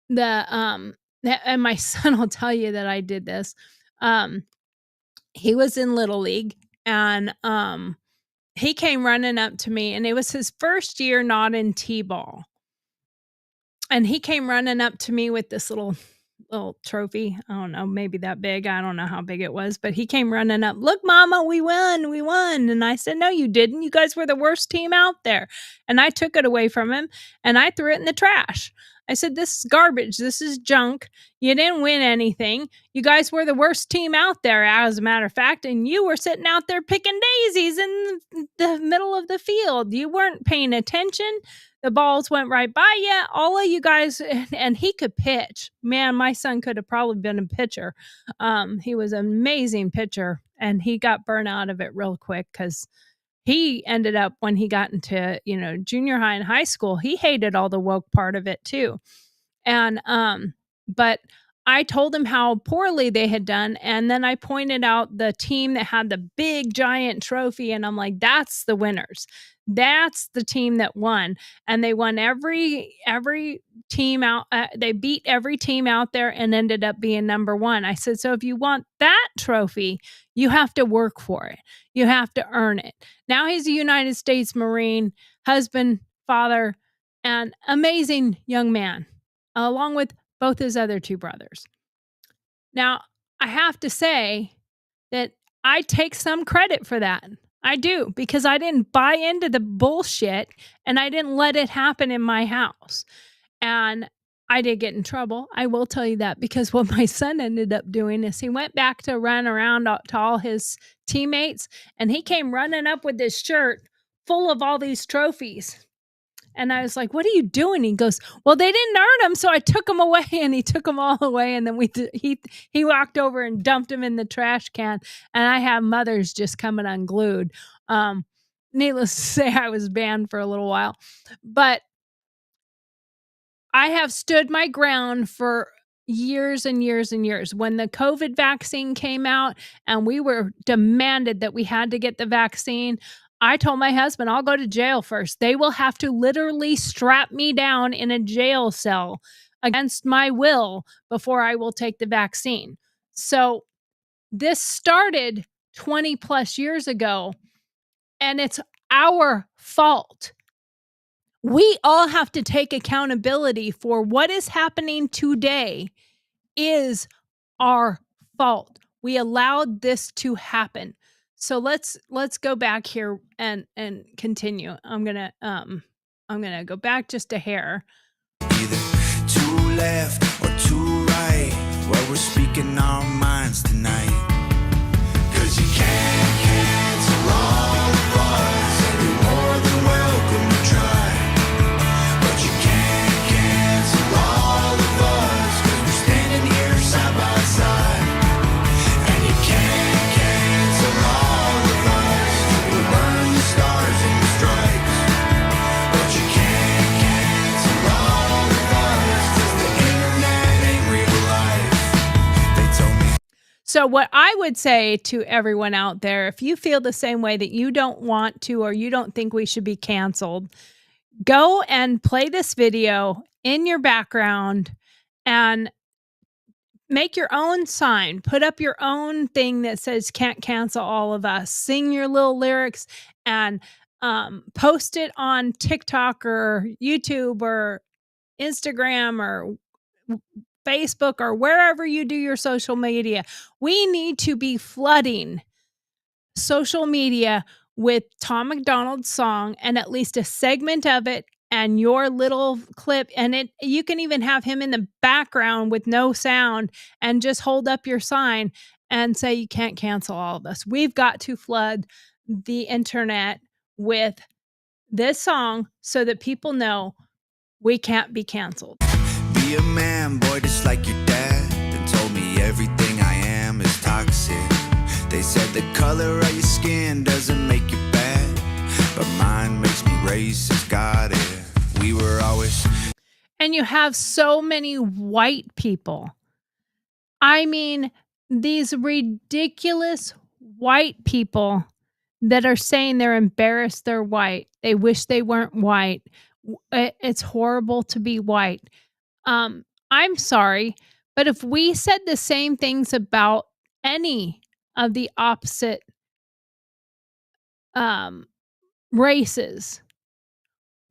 Speaker 4: the and my son will tell you that I did this. He was in Little League, and he came running up to me, and it was his first year not in T-ball. And he came running up to me with this little trophy. I don't know, maybe that big. I don't know how big it was, but he came running up. Look, Mama, we won. And I said, no, you didn't. You guys were the worst team out there. And I took it away from him and I threw it in the trash. I said, this is garbage. This is junk. You didn't win anything. You guys were the worst team out there, as a matter of fact, and you were sitting out there picking daisies in the middle of the field. You weren't paying attention. The balls went right by you. All of you guys, and he could pitch. Man, my son could have probably been a pitcher. He was an amazing pitcher, and he got burnt out of it real quick, because he ended up, when he got into, junior high and high school, he hated all the woke part of it too. And, but I told him how poorly they had done. And then I pointed out the team that had the big giant trophy. And I'm like, that's the winners. That's the team that won. And they won every team out. They beat every team out there and ended up being number one. I said, so if you want that trophy, you have to work for it. You have to earn it. Now he's a United States Marine, husband, father, and amazing young man, along with both his other two brothers. Now, I have to say that I take some credit for that. I do, because I didn't buy into the bullshit and I didn't let it happen in my house. And I did get in trouble. I will tell you that, because what my son ended up doing is he went back to run around to all his teammates, and he came running up with this shirt full of all these trophies. And I was like, "What are you doing?" He goes, "Well, they didn't earn them, so I took them away." And he took them all away, and then he walked over and dumped them in the trash can. And I have mothers just coming unglued. Needless to say, I was banned for a little while, but I have stood my ground for years and years and years. When the COVID vaccine came out and we were demanded that we had to get the vaccine, I told my husband, I'll go to jail first. They will have to literally strap me down in a jail cell against my will before I will take the vaccine. So this started 20 plus years ago, and it's our fault. We all have to take accountability for what is happening today is our fault. We allowed this to happen. So let's go back here and continue. I'm gonna go back just a hair.
Speaker 5: Either too left or too right, while we're speaking our minds tonight. 'Cause you can't cancel all of us, and you're more than welcome to try. But you can't cancel all of us, 'cause we're standing here side by side. And you can't cancel all of us, we'll burn the stars and the stripes. But you can't cancel all of us, 'cause the internet ain't real life. They told me.
Speaker 4: So what I would say to everyone out there, if you feel the same way that you don't want to or you don't think we should be canceled, go and play this video in your background and make your own sign. Put up your own thing that says "Can't cancel all of us." Sing your little lyrics and post it on TikTok or YouTube or Instagram or Facebook or wherever you do your social media. We need to be flooding social media with Tom McDonald's song and at least a segment of it and your little clip, and you can even have him in the background with no sound and just hold up your sign and say you can't cancel all of us. We've got to flood the internet with this song so that people know we can't be canceled.
Speaker 5: Be a man, boy, just like your dad. Then told me everything I am is toxic. They said the color of your skin doesn't make you bad, but mine makes me racist. Got it. We were always.
Speaker 4: And you have so many white people. I mean, these ridiculous white people that are saying they're embarrassed they're white. They wish they weren't white. It's horrible to be white. I'm sorry, but if we said the same things about any of the opposite races,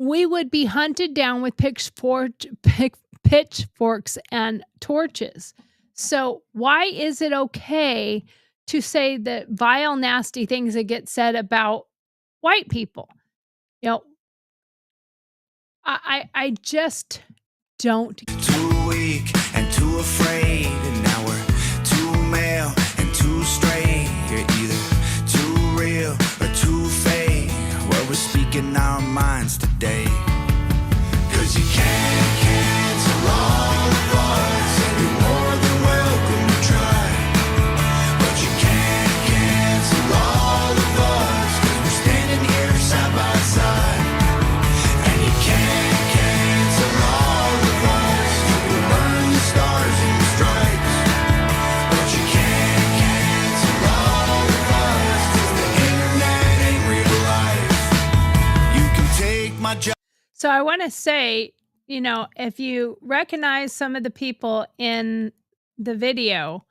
Speaker 4: we would be hunted down with pitchforks and torches. So why is it okay to say the vile, nasty things that get said about white people? You know, I just don't.
Speaker 5: Too weak and too afraid, and now we're too male and too straight. You're either too real or too fake. Well, we're speaking our minds today. 'Cause you can't cancel all of us, and you're more than welcome to try. But you can't cancel all of us, 'cause we're standing here side by side. And you can't cancel all of us, we'll burn the stars and the stripes. But you can't cancel all of us, 'cause the internet ain't real life. You can take my job.
Speaker 4: So I want to say, if you recognize some of the people in the video,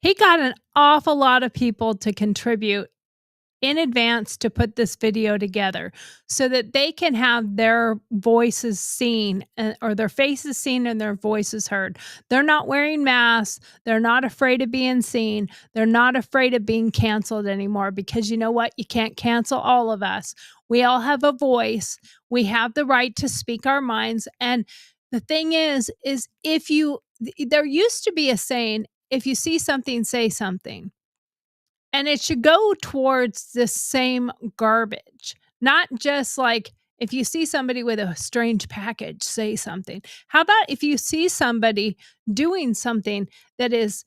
Speaker 4: he got an awful lot of people to contribute in advance to put this video together so that they can have their voices seen or their faces seen and their voices heard. They're not wearing masks. They're not afraid of being seen. They're not afraid of being canceled anymore because you know what? You can't cancel all of us. We all have a voice. We have the right to speak our minds. And the thing is there used to be a saying, if you see something, say something. And it should go towards the same garbage, not just like If you see somebody with a strange package, say something. How about if you see somebody doing something that is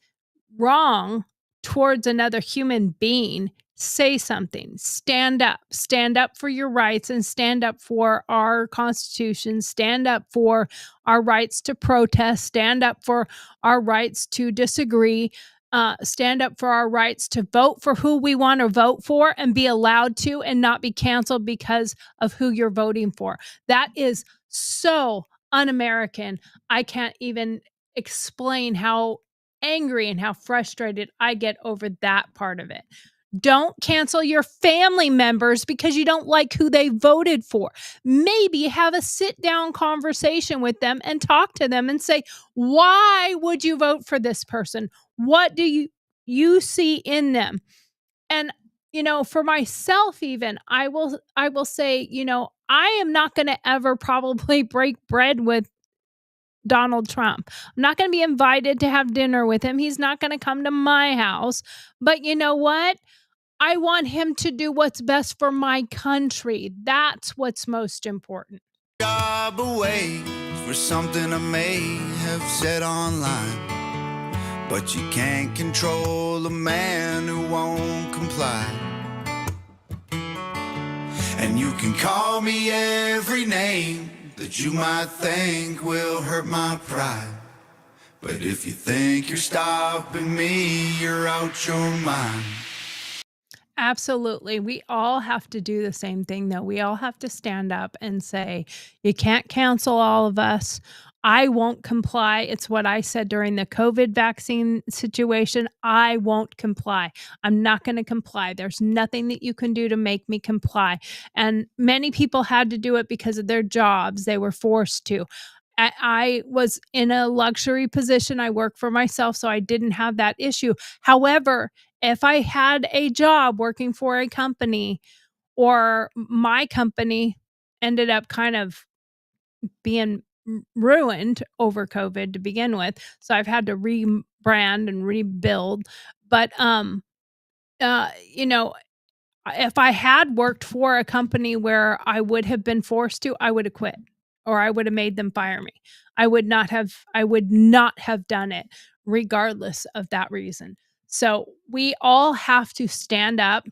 Speaker 4: wrong towards another human being, say something. Stand up. Stand up for your rights and stand up for our Constitution. Stand up for our rights to protest. Stand up for our rights to disagree. Stand up for our rights to vote for who we want to vote for and be allowed to and not be canceled because of who you're voting for. That is so un-American. I can't even explain how angry and how frustrated I get over that part of it. Don't cancel your family members because you don't like who they voted for. Maybe have a sit down conversation with them and talk to them and say, why would you vote for this person? What do you see in them? And for myself even, I will say, I am not going to ever probably break bread with Donald Trump. I'm not going to be invited to have dinner with him. He's not going to come to my house. But you know what? I want him to do what's best for my country. That's what's most important.
Speaker 5: Job away for something I may have said online, but you can't control a man who won't comply. And you can call me every name that you might think will hurt my pride, but if you think you're stopping me, you're out your mind.
Speaker 4: Absolutely. We all have to do the same thing, though. We all have to stand up and say, you can't cancel all of us. I won't comply. It's what I said during the COVID vaccine situation. I won't comply. I'm not going to comply. There's nothing that you can do to make me comply. And many people had to do it because of their jobs. They were forced to. I was in a luxury position. I work for myself, so I didn't have that issue. However, if I had a job working for a company or my company ended up kind of being ruined over COVID to begin with, so I've had to rebrand and rebuild. But if I had worked for a company where I would have been forced to, I would have quit or I would have made them fire me. I would not have done it regardless of that reason. So we all have to stand up.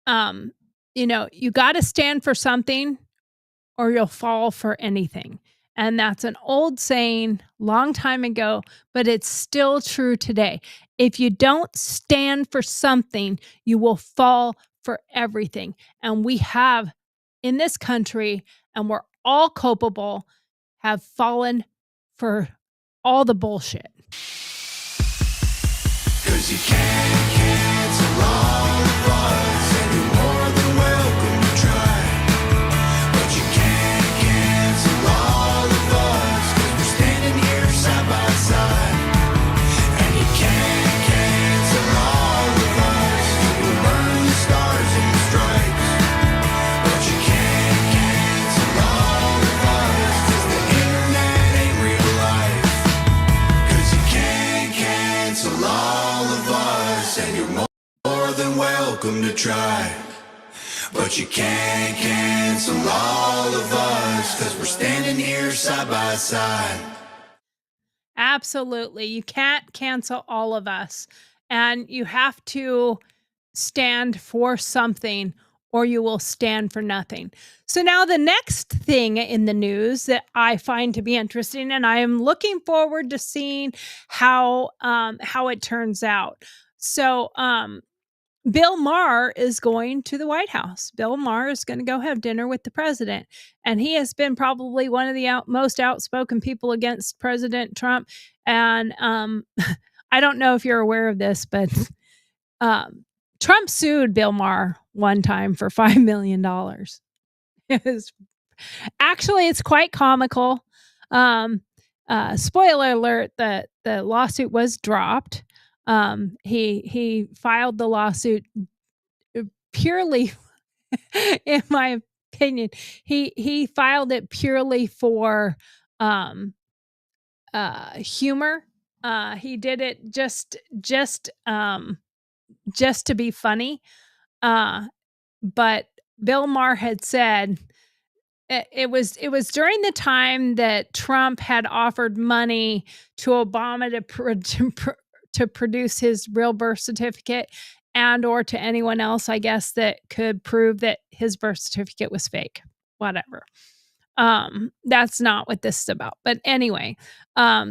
Speaker 4: You got to stand for something or you'll fall for anything. And that's an old saying, long time ago, but it's still true today. If you don't stand for something, you will fall for everything. And we have in this country, and we're all culpable, have fallen for all the bullshit.
Speaker 5: 'Cause you can't cancel all of us, and you're more than welcome to try. But you can't cancel all of us, 'cause we're standing here side by side. And you can't cancel all of us, you'll burn the stars and the stripes. But you can't cancel all of us, 'cause the internet ain't real life. 'Cause you can't cancel all of us, and you're more than welcome to try. But you can't cancel all of us, 'cause we're standing here side by side.
Speaker 4: Absolutely. You can't cancel all of us. And you have to stand for something or you will stand for nothing. So now the next thing in the news that I find to be interesting, and I am looking forward to seeing how it turns out. So Bill Maher is going to the White House. Bill Maher is going to go have dinner with the president. And he has been probably one of the most outspoken people against President Trump. And I don't know if you're aware of this, but Trump sued Bill Maher one time for $5 million. Actually, it's quite comical. Spoiler alert, the lawsuit was dropped. He filed the lawsuit purely, in my opinion, he filed it purely for humor. He did it just to be funny. But Bill Maher had said it was during the time that Trump had offered money to Obama to produce his real birth certificate, and or to anyone else, I guess, that could prove that his birth certificate was fake. Whatever. That's not what this is about. But anyway,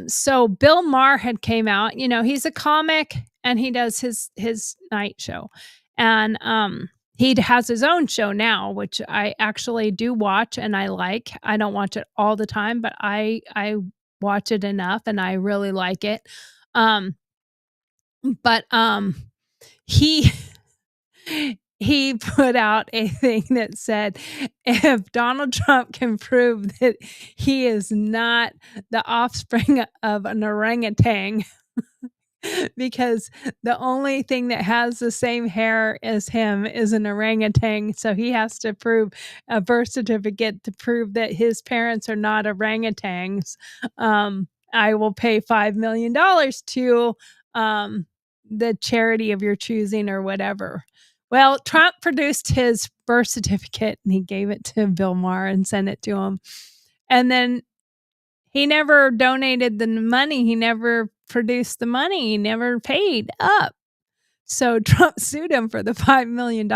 Speaker 4: so Bill Maher had came out. He's a comic and he does his night show. And he has his own show now, which I actually do watch and I like. I don't watch it all the time, but I watch it enough and I really like it. But he he put out a thing that said, if Donald Trump can prove that he is not the offspring of an orangutan, because the only thing that has the same hair as him is an orangutan, so he has to prove a birth certificate to prove that his parents are not orangutans. I will pay $5 million to the charity of your choosing or whatever. Well, Trump produced his birth certificate and he gave it to Bill Maher and sent it to him. And then he never donated the money. He never produced the money. He never paid up. So Trump sued him for the $5 million.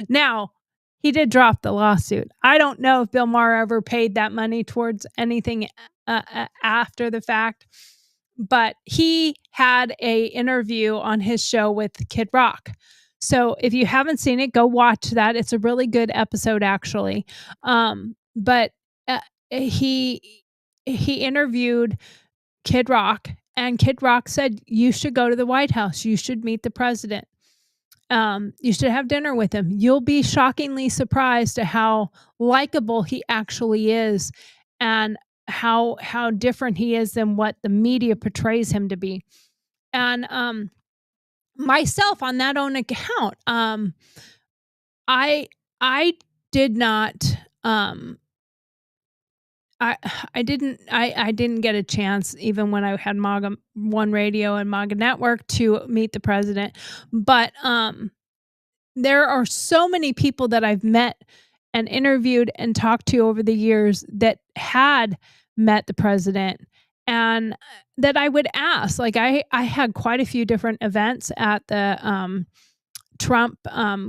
Speaker 4: Now, he did drop the lawsuit. I don't know if Bill Maher ever paid that money towards anything after the fact, but he had a interview on his show with Kid Rock. So if you haven't seen it, go watch that. It's a really good episode, actually. But he interviewed Kid Rock, and Kid Rock said, you should go to the White House. You should meet the president. You should have dinner with him. You'll be shockingly surprised at how likable he actually is and how different he is than what the media portrays him to be. And myself, on that own account, I did not I didn't get a chance, even when I had MAGA One Radio and MAGA Network, to meet the president. But there are so many people that I've met and interviewed and talked to over the years that had met the president, and that I would ask. Like, I had quite a few different events at the Trump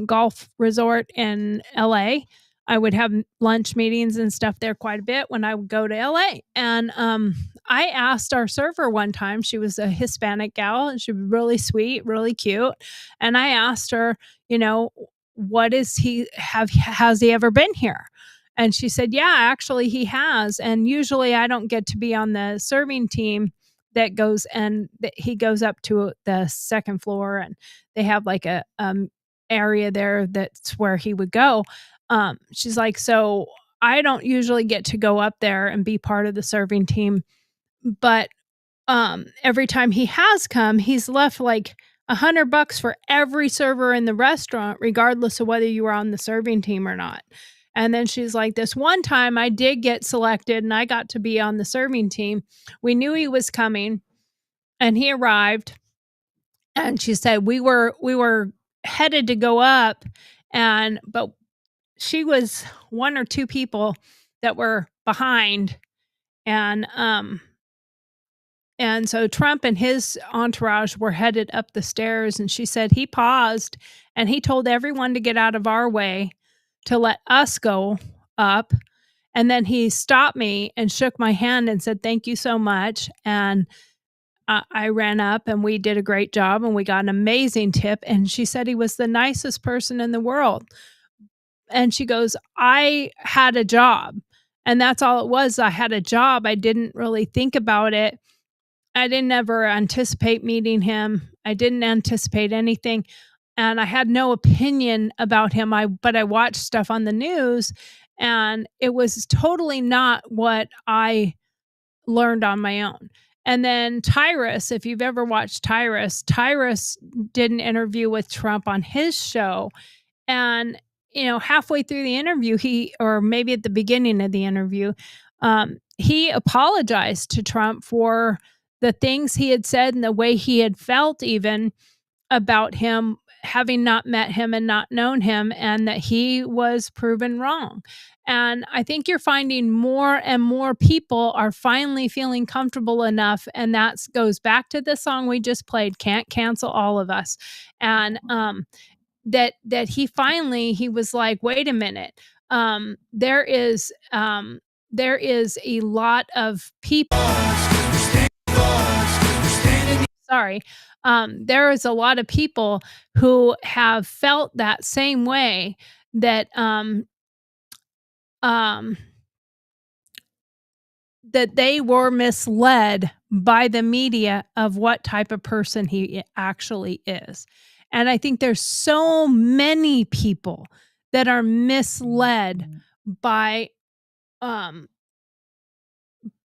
Speaker 4: golf resort in LA. I would have lunch meetings and stuff there quite a bit when I would go to LA. And I asked our server one time, she was a Hispanic gal and she was really sweet, really cute. And I asked her, has he ever been here? And she said, yeah, actually he has. And usually I don't get to be on the serving team that goes, and he goes up to the second floor and they have like a area there that's where he would go. She's like, so I don't usually get to go up there and be part of the serving team, but every time he has come, he's left like $100 for every server in the restaurant, regardless of whether you were on the serving team or not. And then she's like, this one time I did get selected and I got to be on the serving team. We knew he was coming and he arrived. And she said, we were headed to go up, but she was one or two people that were behind. And so Trump and his entourage were headed up the stairs, and she said he paused and he told everyone to get out of our way to let us go up. And then he stopped me and shook my hand and said, thank you so much. And I ran up and we did a great job and we got an amazing tip. And she said he was the nicest person in the world. And she goes, I had a job, and that's all it was. I had a job. I didn't really think about it. I didn't ever anticipate meeting him. I didn't anticipate anything. And I had no opinion about him. But I watched stuff on the news, and it was totally not what I learned on my own. And then Tyrus, if you've ever watched Tyrus did an interview with Trump on his show. And halfway through the interview, or maybe at the beginning of the interview, he apologized to Trump for the things he had said and the way he had felt even about him having not met him and not known him, and that he was proven wrong. And I think you're finding more and more people are finally feeling comfortable enough, and that goes back to the song we just played, Can't Cancel All of Us. And that he was like, wait a minute, there is a lot of people. Sorry. There is a lot of people who have felt that same way, that that they were misled by the media of what type of person he actually is. And I think there's so many people that are misled by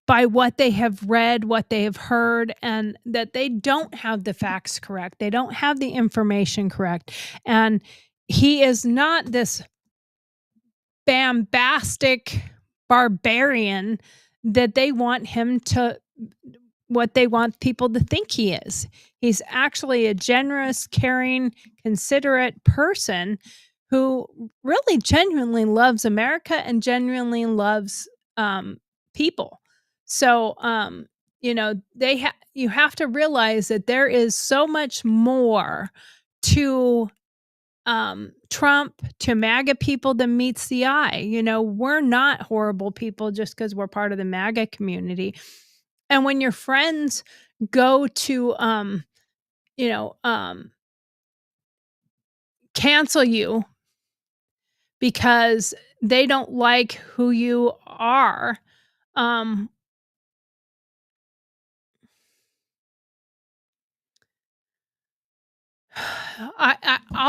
Speaker 4: what they have read, what they have heard, and that they don't have the facts correct. They don't have the information correct. And he is not this bombastic barbarian that they want him to, what they want people to think he is. He's actually a generous, caring, considerate person who really genuinely loves America and genuinely loves people. So, you have to realize that there is so much more to Trump, to MAGA people than meets the eye. We're not horrible people just because we're part of the MAGA community. And when your friends go to, cancel you because they don't like who you are, all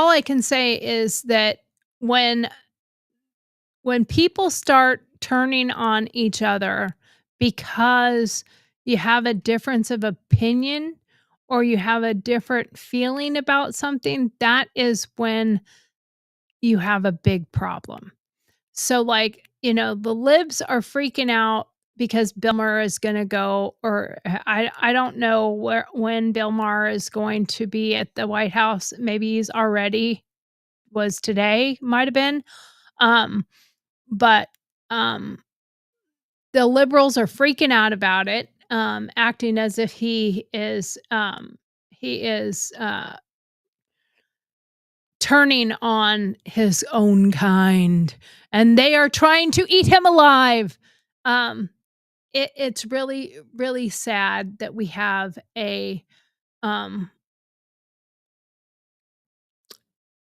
Speaker 4: I can say is that when people start turning on each other because you have a difference of opinion or you have a different feeling about something, that is when you have a big problem. So, the libs are freaking out because Bill Maher is going to go, or I don't know when Bill Maher is going to be at the White House. Maybe he's already, was today, might have been. But the liberals are freaking out about it, acting as if he is turning on his own kind, and they are trying to eat him alive. It's really, really sad that we have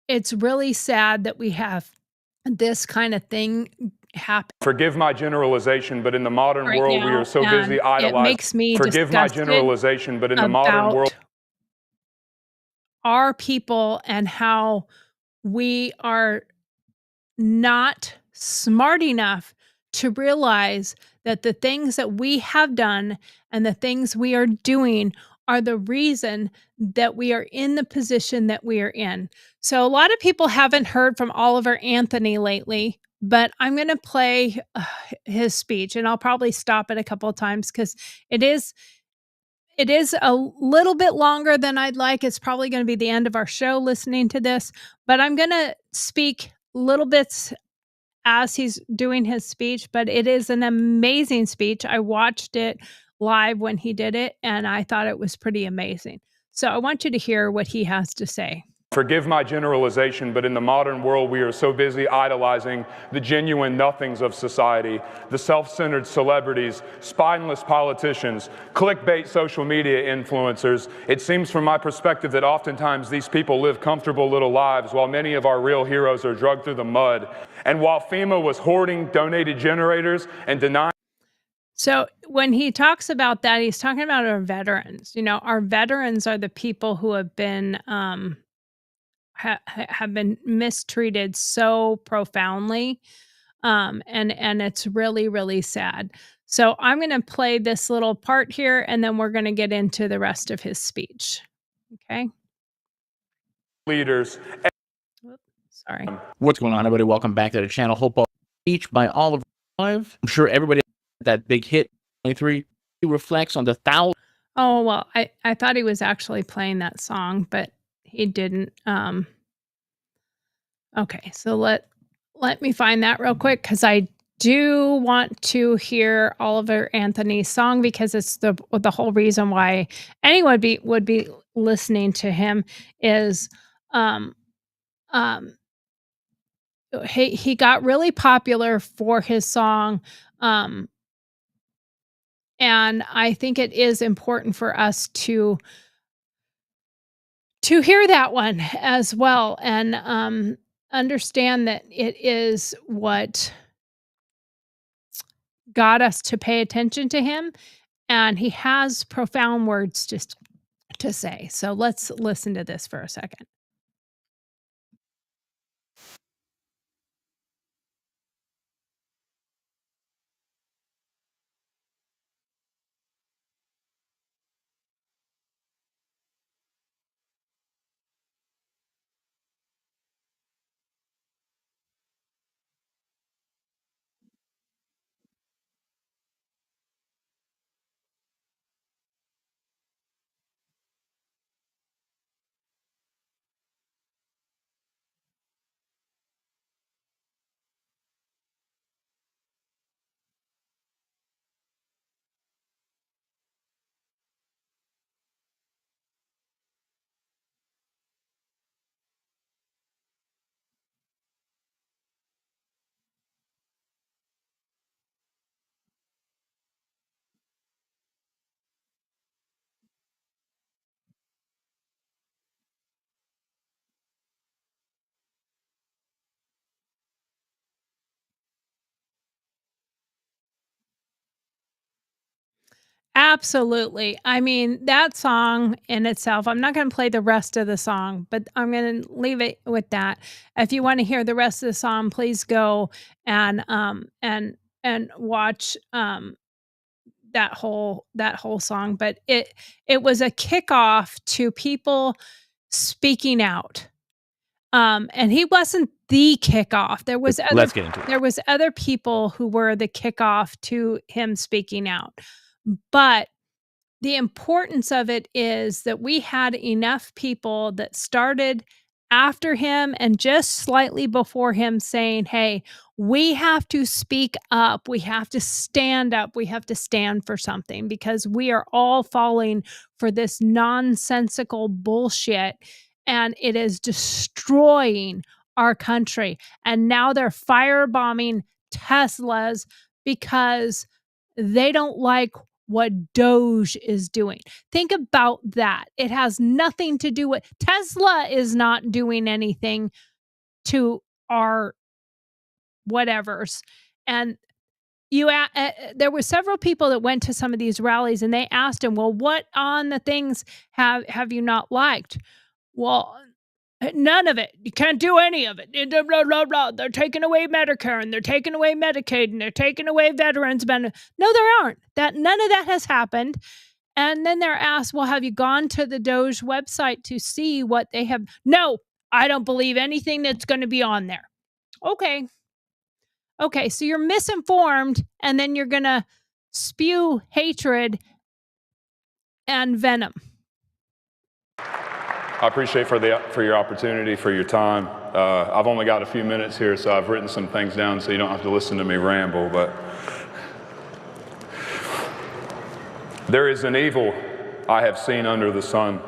Speaker 4: it's really sad that we have this kind of thing happen.
Speaker 6: Forgive my generalization, but in the modern
Speaker 4: Right
Speaker 6: world, we
Speaker 4: now,
Speaker 6: are so busy
Speaker 4: and
Speaker 6: idolizing.
Speaker 4: it makes me
Speaker 6: Forgive my
Speaker 4: disgusted
Speaker 6: generalization, but in the modern world,
Speaker 4: about our people and how we are not smart enough to realize that the things that we have done and the things we are doing are the reason that we are in the position that we are in. So a lot of people haven't heard from Oliver Anthony lately, but I'm going to play his speech, and I'll probably stop it a couple of times because it is a little bit longer than I'd like. It's probably going to be the end of our show listening to this, but I'm going to speak little bits as he's doing his speech, but it is an amazing speech. I watched it live when he did it, and I thought it was pretty amazing. So I want you to hear what he has to say.
Speaker 6: forgive my generalization, but in the modern world, we are so busy idolizing the genuine nothings of society, the self-centered celebrities, spineless politicians, clickbait social media influencers. It seems from my perspective that oftentimes these people live comfortable little lives while many of our real heroes are dragged through the mud. And while FEMA was hoarding donated generators and denying.
Speaker 4: So when he talks about that, he's talking about our veterans. You know, our veterans are the people who have been have been mistreated so profoundly, and it's really, really sad. So I'm going to play this little part here, and then we're going to get into the rest of his speech. Okay.
Speaker 6: Leaders.
Speaker 4: Oops, sorry.
Speaker 7: What's going on, everybody? Welcome back to the channel. Hope all speech by Oliver Live. I'm sure everybody that big hit 23 reflects on the thousands.
Speaker 4: Oh well, I thought he was actually playing that song, but he didn't. Okay, so let me find that real quick because I do want to hear Oliver Anthony's song because it's the whole reason why anyone would be listening to him is um um he got really popular for his song, um and I think it is important for us to hear that one as well and understand that it is what got us to pay attention to him, and he has profound words to say. So let's listen to this for a second. Absolutely. I mean, that song in itself, I'm not gonna play the rest of the song, but I'm gonna leave it with that. If you wanna hear the rest of the song, please go and, watch, that whole song, but it was a kickoff to people speaking out. And he wasn't the kickoff.
Speaker 7: Let's get into it.
Speaker 4: There was other people who were the kickoff to him speaking out. But the importance of it is that we had enough people that started after him and just slightly before him saying, "Hey, we have to speak up. We have to stand up. We have to stand for something because we are all falling for this nonsensical bullshit and it is destroying our country." And now they're firebombing Teslas because they don't like what Doge is doing. Think about that. It has nothing to do with Tesla is not doing anything to our whatevers. And there were several people that went to some of these rallies and they asked him, "Well, what on the things have you not liked?" Well, none of it. You can't do any of it. Blah, blah, blah, blah. They're taking away Medicare and they're taking away Medicaid and they're taking away veterans benefits. No, there aren't. None of that has happened. And then they're asked, "Well, have you gone to the Doge website to see what they have?" "No, I don't believe anything that's going to be on there." Okay. Okay, so you're misinformed and then you're going to spew hatred and venom.
Speaker 6: I appreciate for your opportunity, for your time. I've only got a few minutes here, so I've written some things down so you don't have to listen to me ramble, but there is an evil I have seen under the sun,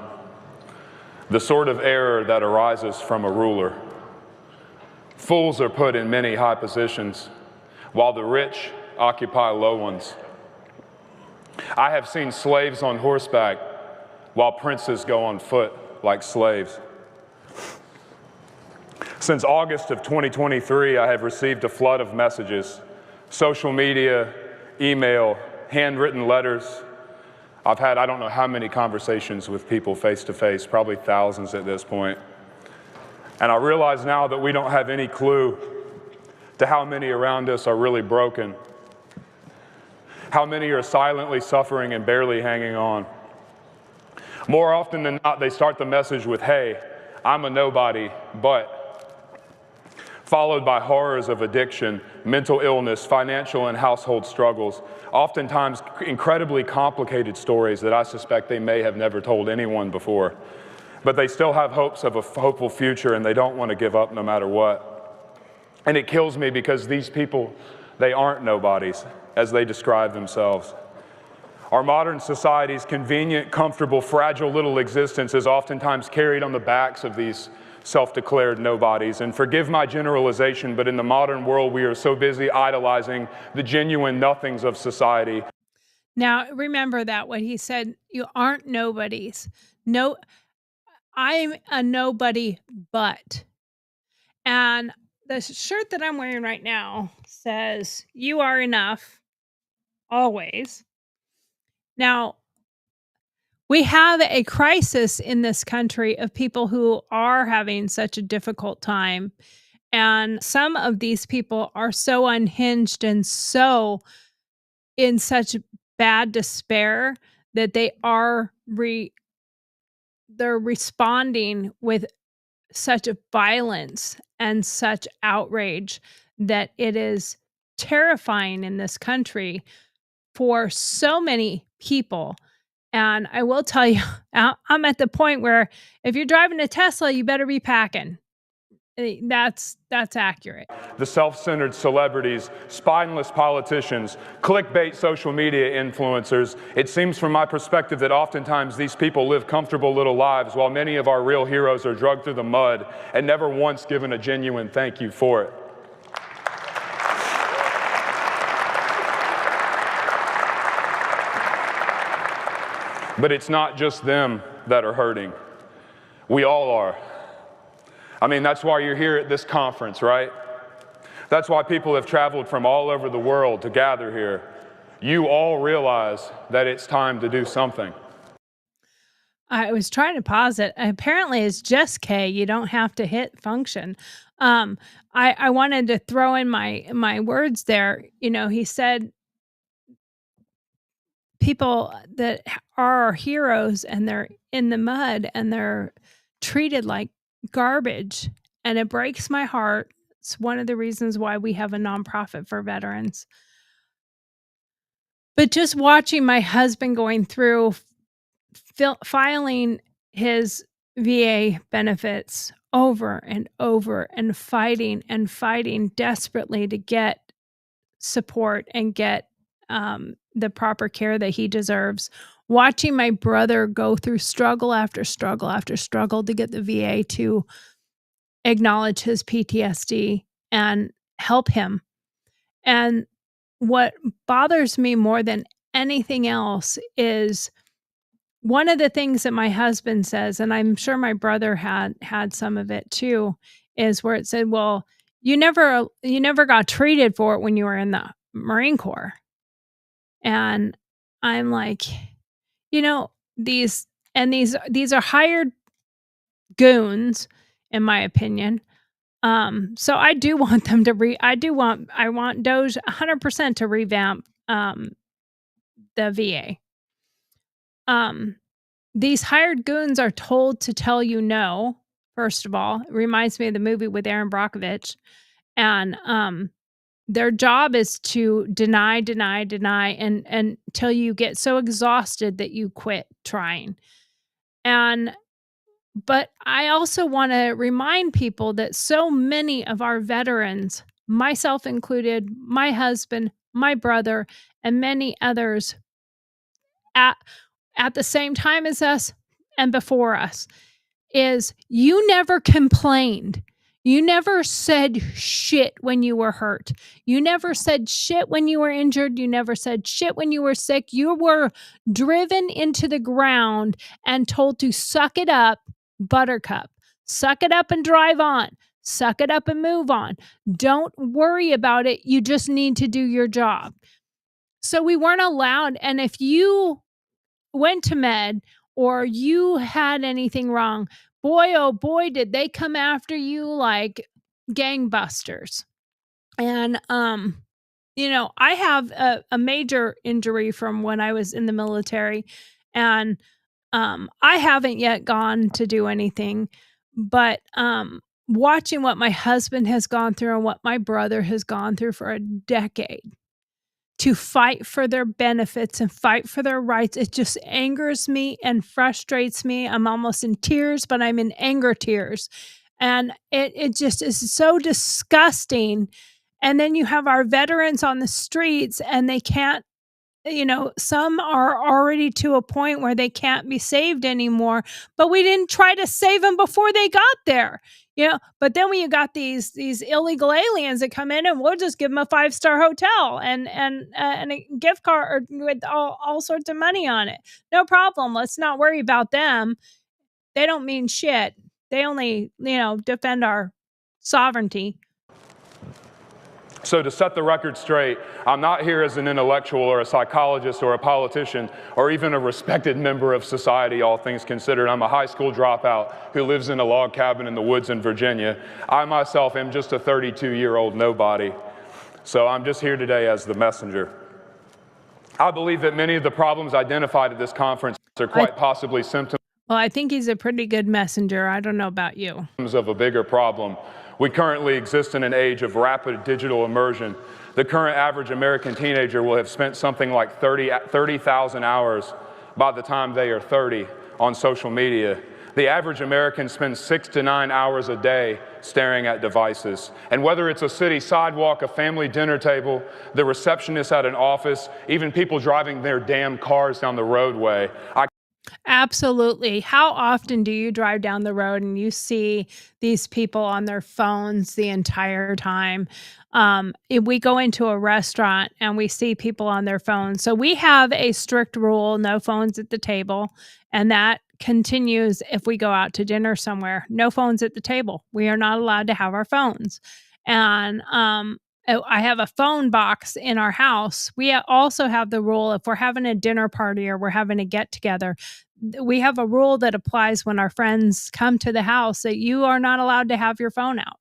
Speaker 6: the sort of error that arises from a ruler. Fools are put in many high positions, while the rich occupy low ones. I have seen slaves on horseback, while princes go on foot like slaves. Since August of 2023, I have received a flood of messages, social media, email, handwritten letters. I've had I don't know how many conversations with people face to face, probably thousands at this point. And I realize now that we don't have any clue to how many around us are really broken, how many are silently suffering and barely hanging on. More often than not, they start the message with, "Hey, I'm a nobody, but," followed by horrors of addiction, mental illness, financial and household struggles, oftentimes incredibly complicated stories that I suspect they may have never told anyone before. but they still have hopes of a hopeful future, and they don't want to give up no matter what. And it kills me because these people, they aren't nobodies, as they describe themselves. Our modern society's convenient, comfortable, fragile little existence is oftentimes carried on the backs of these self-declared nobodies. And forgive my generalization, but in the modern world, we are so busy idolizing the genuine nothings of society.
Speaker 4: Now, remember that what he said, you aren't nobodies. No, I'm a nobody but. And the shirt that I'm wearing right now says, you are enough, always. Now, we have a crisis in this country of people who are having such a difficult time. And some of these people are so unhinged and so in such bad despair that they're responding with such a violence and such outrage that it is terrifying in this country for so many people. And I will tell you, I'm at the point where if you're driving a Tesla, you better be packing. That's accurate.
Speaker 6: The self-centered celebrities, spineless politicians, clickbait social media influencers. It seems from my perspective that oftentimes these people live comfortable little lives while many of our real heroes are dragged through the mud and never once given a genuine thank you for it. But it's not just them that are hurting. We all are. I mean, that's why you're here at this conference, right? That's why people have traveled from all over the world to gather here. You all realize that it's time to do something.
Speaker 4: I was trying to pause it. Apparently, it's just K. You don't have to hit function. I wanted to throw in my words there. You know, he said people that are our heroes and they're in the mud and they're treated like garbage, and it breaks my heart. It's one of the reasons why we have a nonprofit for veterans. But just watching my husband going through filing his VA benefits over and over and fighting desperately to get support and get the proper care that he deserves. Watching my brother go through struggle after struggle after struggle to get the VA to acknowledge his PTSD and help him. And what bothers me more than anything else is one of the things that my husband says, and I'm sure my brother had some of it too, is where it said, well, you never got treated for it when you were in the Marine Corps. And I'm like, you know, these are hired goons, in my opinion. So I do want them to I want Doge 100% to revamp the VA. These hired goons are told to tell you no, first of all. It reminds me of the movie with Aaron Brockovich. And their job is to deny and until you get so exhausted that you quit trying. But I also want to remind people that so many of our veterans, myself included, my husband, my brother, and many others at the same time as us and before us, is you never complained. You never said shit when you were hurt. You never said shit when you were injured. You never said shit when you were sick. You were driven into the ground and told to suck it up, buttercup. Suck it up and drive on. Suck it up and move on. Don't worry about it. You just need to do your job. So we weren't allowed. And if you went to med or you had anything wrong, boy, oh boy, did they come after you like gangbusters. And, you know, I have a major injury from when I was in the military, and I haven't yet gone to do anything, but watching what my husband has gone through and what my brother has gone through for a decade, to fight for their benefits and fight for their rights. It just angers me and frustrates me. I'm almost in tears, but I'm in anger tears. And it just is so disgusting. And then you have our veterans on the streets and they can't, some are already to a point where they can't be saved anymore, but we didn't try to save them before they got there. But then when you got these illegal aliens that come in and we'll just give them a 5-star hotel and a gift card with all sorts of money on it. No problem. Let's not worry about them. They don't mean shit. They only, defend our sovereignty.
Speaker 6: So to set the record straight, I'm not here as an intellectual or a psychologist or a politician or even a respected member of society, all things considered. I'm a high school dropout who lives in a log cabin in the woods in Virginia. I myself am just a 32-year-old nobody. So I'm just here today as the messenger. I believe that many of the problems identified at this conference are quite possibly symptoms.
Speaker 4: Well, I think he's a pretty good messenger. I don't know about you.
Speaker 6: Of a bigger problem. We currently exist in an age of rapid digital immersion. The current average American teenager will have spent something like 30,000 hours by the time they are 30 on social media. The average American spends 6 to 9 hours a day staring at devices. And whether it's a city sidewalk, a family dinner table, the receptionist at an office, even people driving their damn cars down the roadway,
Speaker 4: Absolutely. How often do you drive down the road and you see these people on their phones the entire time? If we go into a restaurant and we see people on their phones. So we have a strict rule, no phones at the table. And that continues if we go out to dinner somewhere. No phones at the table. We are not allowed to have our phones. And I have a phone box in our house. We also have the rule if we're having a dinner party or we're having a get together, we have a rule that applies when our friends come to the house that you are not allowed to have your phone out.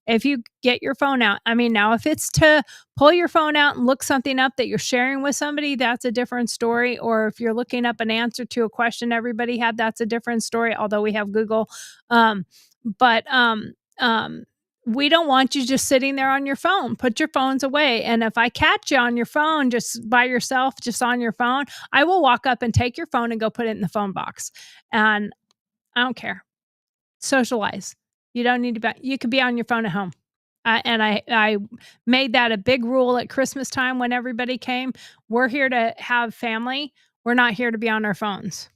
Speaker 4: If you get your phone out, now if it's to pull your phone out and look something up that you're sharing with somebody, that's a different story. Or if you're looking up an answer to a question everybody had, that's a different story, although we have Google. We don't want you just sitting there on your phone. Put your phones away. And if I catch you on your phone, just by yourself, just on your phone, I will walk up and take your phone and go put it in the phone box. And I don't care. Socialize. You don't need to you could be on your phone at home. And I made that a big rule at Christmas time when everybody came. We're here to have family. We're not here to be on our phones.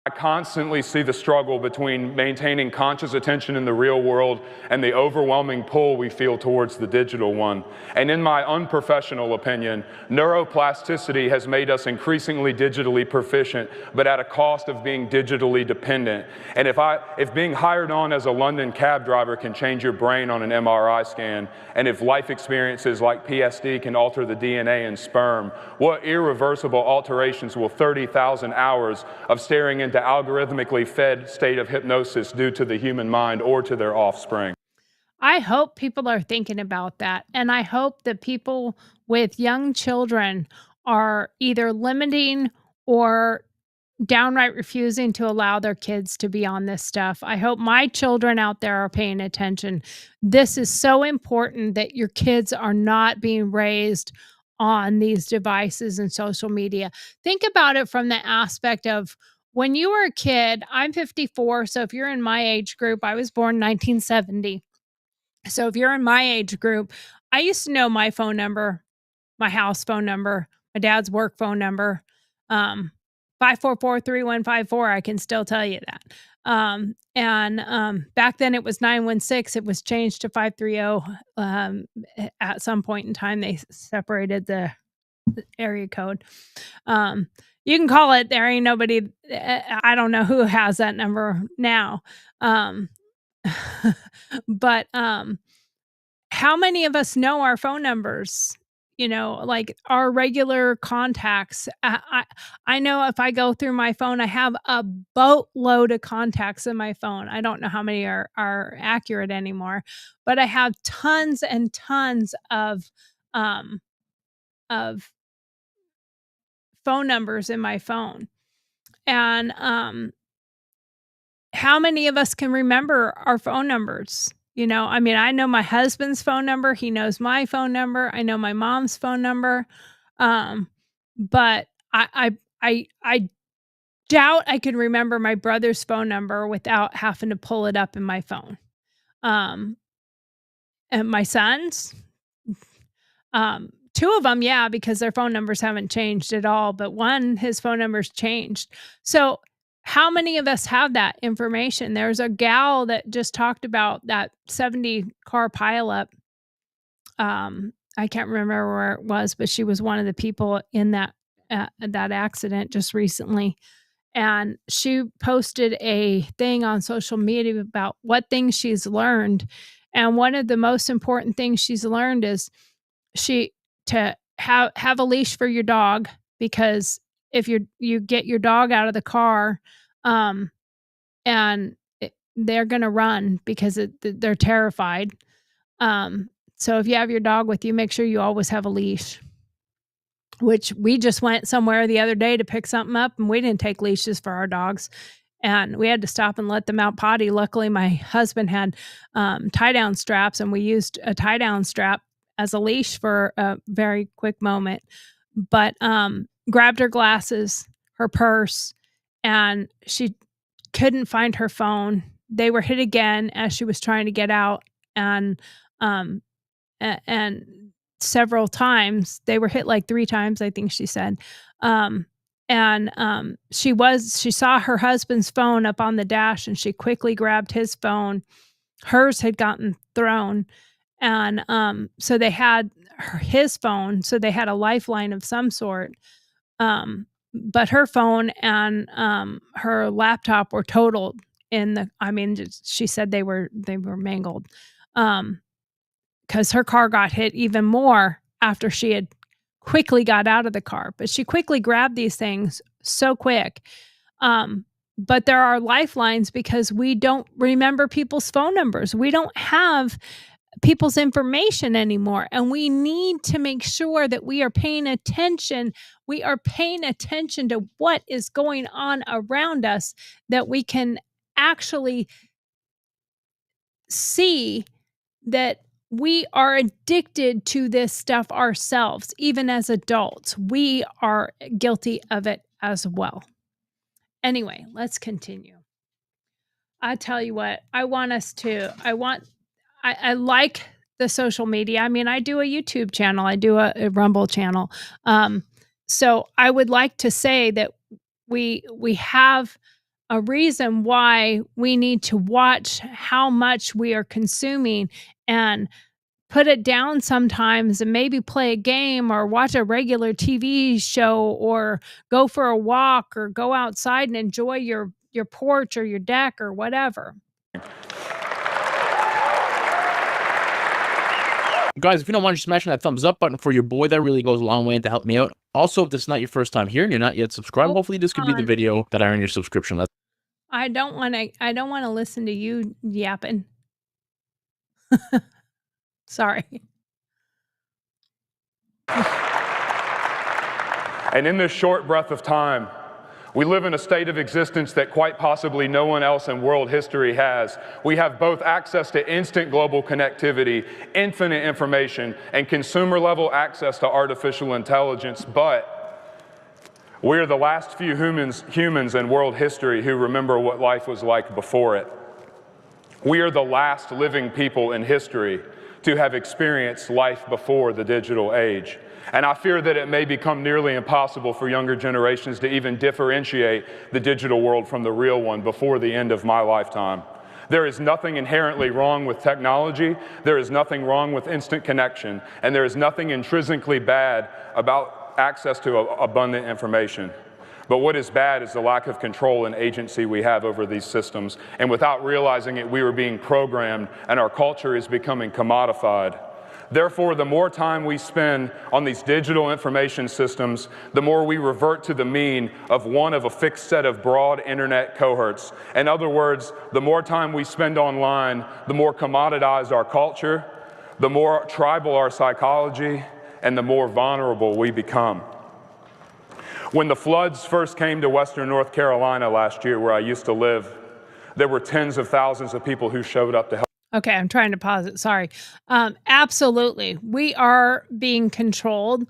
Speaker 6: I constantly see the struggle between maintaining conscious attention in the real world and the overwhelming pull we feel towards the digital one. And in my unprofessional opinion, neuroplasticity has made us increasingly digitally proficient, but at a cost of being digitally dependent. And if being hired on as a London cab driver can change your brain on an MRI scan, and if life experiences like PSD can alter the DNA in sperm, what irreversible alterations will 30,000 hours of staring into algorithmically fed state of hypnosis do to the human mind or to their offspring?
Speaker 4: I hope people are thinking about that. And I hope that people with young children are either limiting or downright refusing to allow their kids to be on this stuff. I hope my children out there are paying attention. This is so important that your kids are not being raised on these devices and social media. Think about it from the aspect of when you were a kid. I'm 54, so if you're in my age group, I was born 1970. So if you're in my age group, I used to know my phone number, my house phone number, my dad's work phone number, 544-3154. I can still tell you that. Back then it was 916. It was changed to 530. At some point in time, they separated the area code. You can call it. There ain't nobody. I don't know who has that number now. But how many of us know our phone numbers? Like our regular contacts. I know if I go through my phone, I have a boatload of contacts in my phone. I don't know how many are accurate anymore, but I have tons and tons of phone numbers in my phone. And how many of us can remember our phone numbers? I know my husband's phone number. He knows my phone number. I know my mom's phone number. But I doubt I could remember my brother's phone number without having to pull it up in my phone. And my sons, 2 of them, yeah, because their phone numbers haven't changed at all, but one, his phone number's changed. So, how many of us have that information? There's a gal that just talked about that 70-car pileup. I can't remember where it was, but she was one of the people in that accident just recently. And she posted a thing on social media about what things she's learned. And one of the most important things she's learned is to have a leash for your dog, because if you get your dog out of the car, and they're gonna run because they're terrified. So if you have your dog with you, make sure you always have a leash. Which we just went somewhere the other day to pick something up, and we didn't take leashes for our dogs, and we had to stop and let them out potty. Luckily, my husband had tie-down straps, and we used a tie-down strap as a leash for a very quick moment. But grabbed her glasses, her purse, and she couldn't find her phone. They were hit again as she was trying to get out, and several times. They were hit like 3 times, I think she said. She saw her husband's phone up on the dash, and she quickly grabbed his phone. Hers had gotten thrown. And so they had his phone, so they had a lifeline of some sort. But her phone and her laptop were totaled she said they were mangled. Because her car got hit even more after she had quickly got out of the car. But she quickly grabbed these things so quick. But there are lifelines because we don't remember people's phone numbers. We don't have people's information anymore. And we need to make sure that we are paying attention. We are paying attention to what is going on around us, that we can actually see that we are addicted to this stuff ourselves. Even as adults, we are guilty of it as well. Anyway, let's continue. I tell you what, I like the social media. I mean, I do a YouTube channel. I do a Rumble channel. So I would like to say that we have a reason why we need to watch how much we are consuming and put it down sometimes, and maybe play a game or watch a regular TV show or go for a walk or go outside and enjoy your porch or your deck or whatever.
Speaker 7: Guys, if you don't mind smashing that thumbs up button for your boy, that really goes a long way to help me out. Also, if this is not your first time here and you're not yet subscribed, hopefully this could be the video that I earn your subscription.
Speaker 4: I don't want to listen to you yapping. Sorry.
Speaker 6: And in this short breath of time, we live in a state of existence that quite possibly no one else in world history has. We have both access to instant global connectivity, infinite information, and consumer-level access to artificial intelligence, but we're the last few humans in world history who remember what life was like before it. We are the last living people in history to have experienced life before the digital age. And I fear that it may become nearly impossible for younger generations to even differentiate the digital world from the real one before the end of my lifetime. There is nothing inherently wrong with technology, there is nothing wrong with instant connection, and there is nothing intrinsically bad about access to abundant information. But what is bad is the lack of control and agency we have over these systems. And without realizing it, we are being programmed, and our culture is becoming commodified. Therefore, the more time we spend on these digital information systems, the more we revert to the mean of one of a fixed set of broad internet cohorts. In other words, the more time we spend online, the more commoditized our culture, the more tribal our psychology, and the more vulnerable we become. When the floods first came to Western North Carolina last year, where I used to live, there were tens of thousands of people who showed up to help.
Speaker 4: Okay, I'm trying to pause it. Sorry. Absolutely. We are being controlled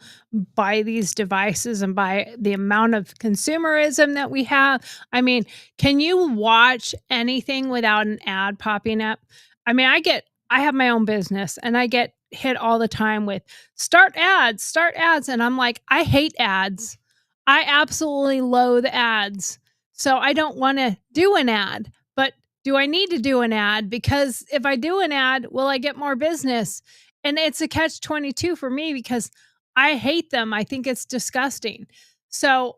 Speaker 4: by these devices and by the amount of consumerism that we have. I mean, can you watch anything without an ad popping up? I mean, I have my own business and I get hit all the time with start ads, start ads. And I'm like, I hate ads. I absolutely loathe ads. So I don't want to do an ad. But do I need to do an ad? Because if I do an ad, will I get more business? And it's a catch-22 for me because I hate them. I think it's disgusting. So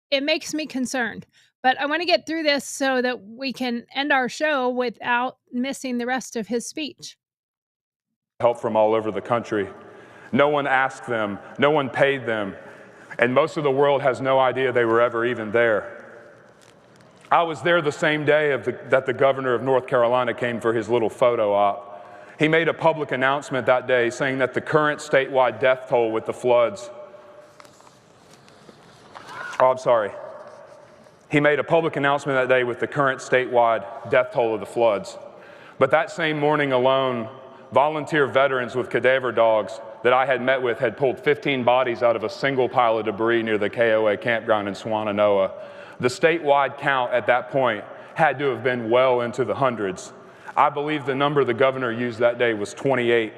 Speaker 4: it makes me concerned. But I want to get through this so that we can end our show without missing the rest of his speech.
Speaker 6: Help from all over the country. No one asked them, no one paid them, and most of the world has no idea they were ever even there. I was there the same day that the governor of North Carolina came for his little photo op. He made a public announcement that day saying that the current statewide death toll with the floods, He made a public announcement that day with the current statewide death toll of the floods. But that same morning alone, volunteer veterans with cadaver dogs that I had met with had pulled 15 bodies out of a single pile of debris near the KOA campground in Swannanoa. The statewide count at that point had to have been well into the hundreds. I believe the number the governor used that day was 28.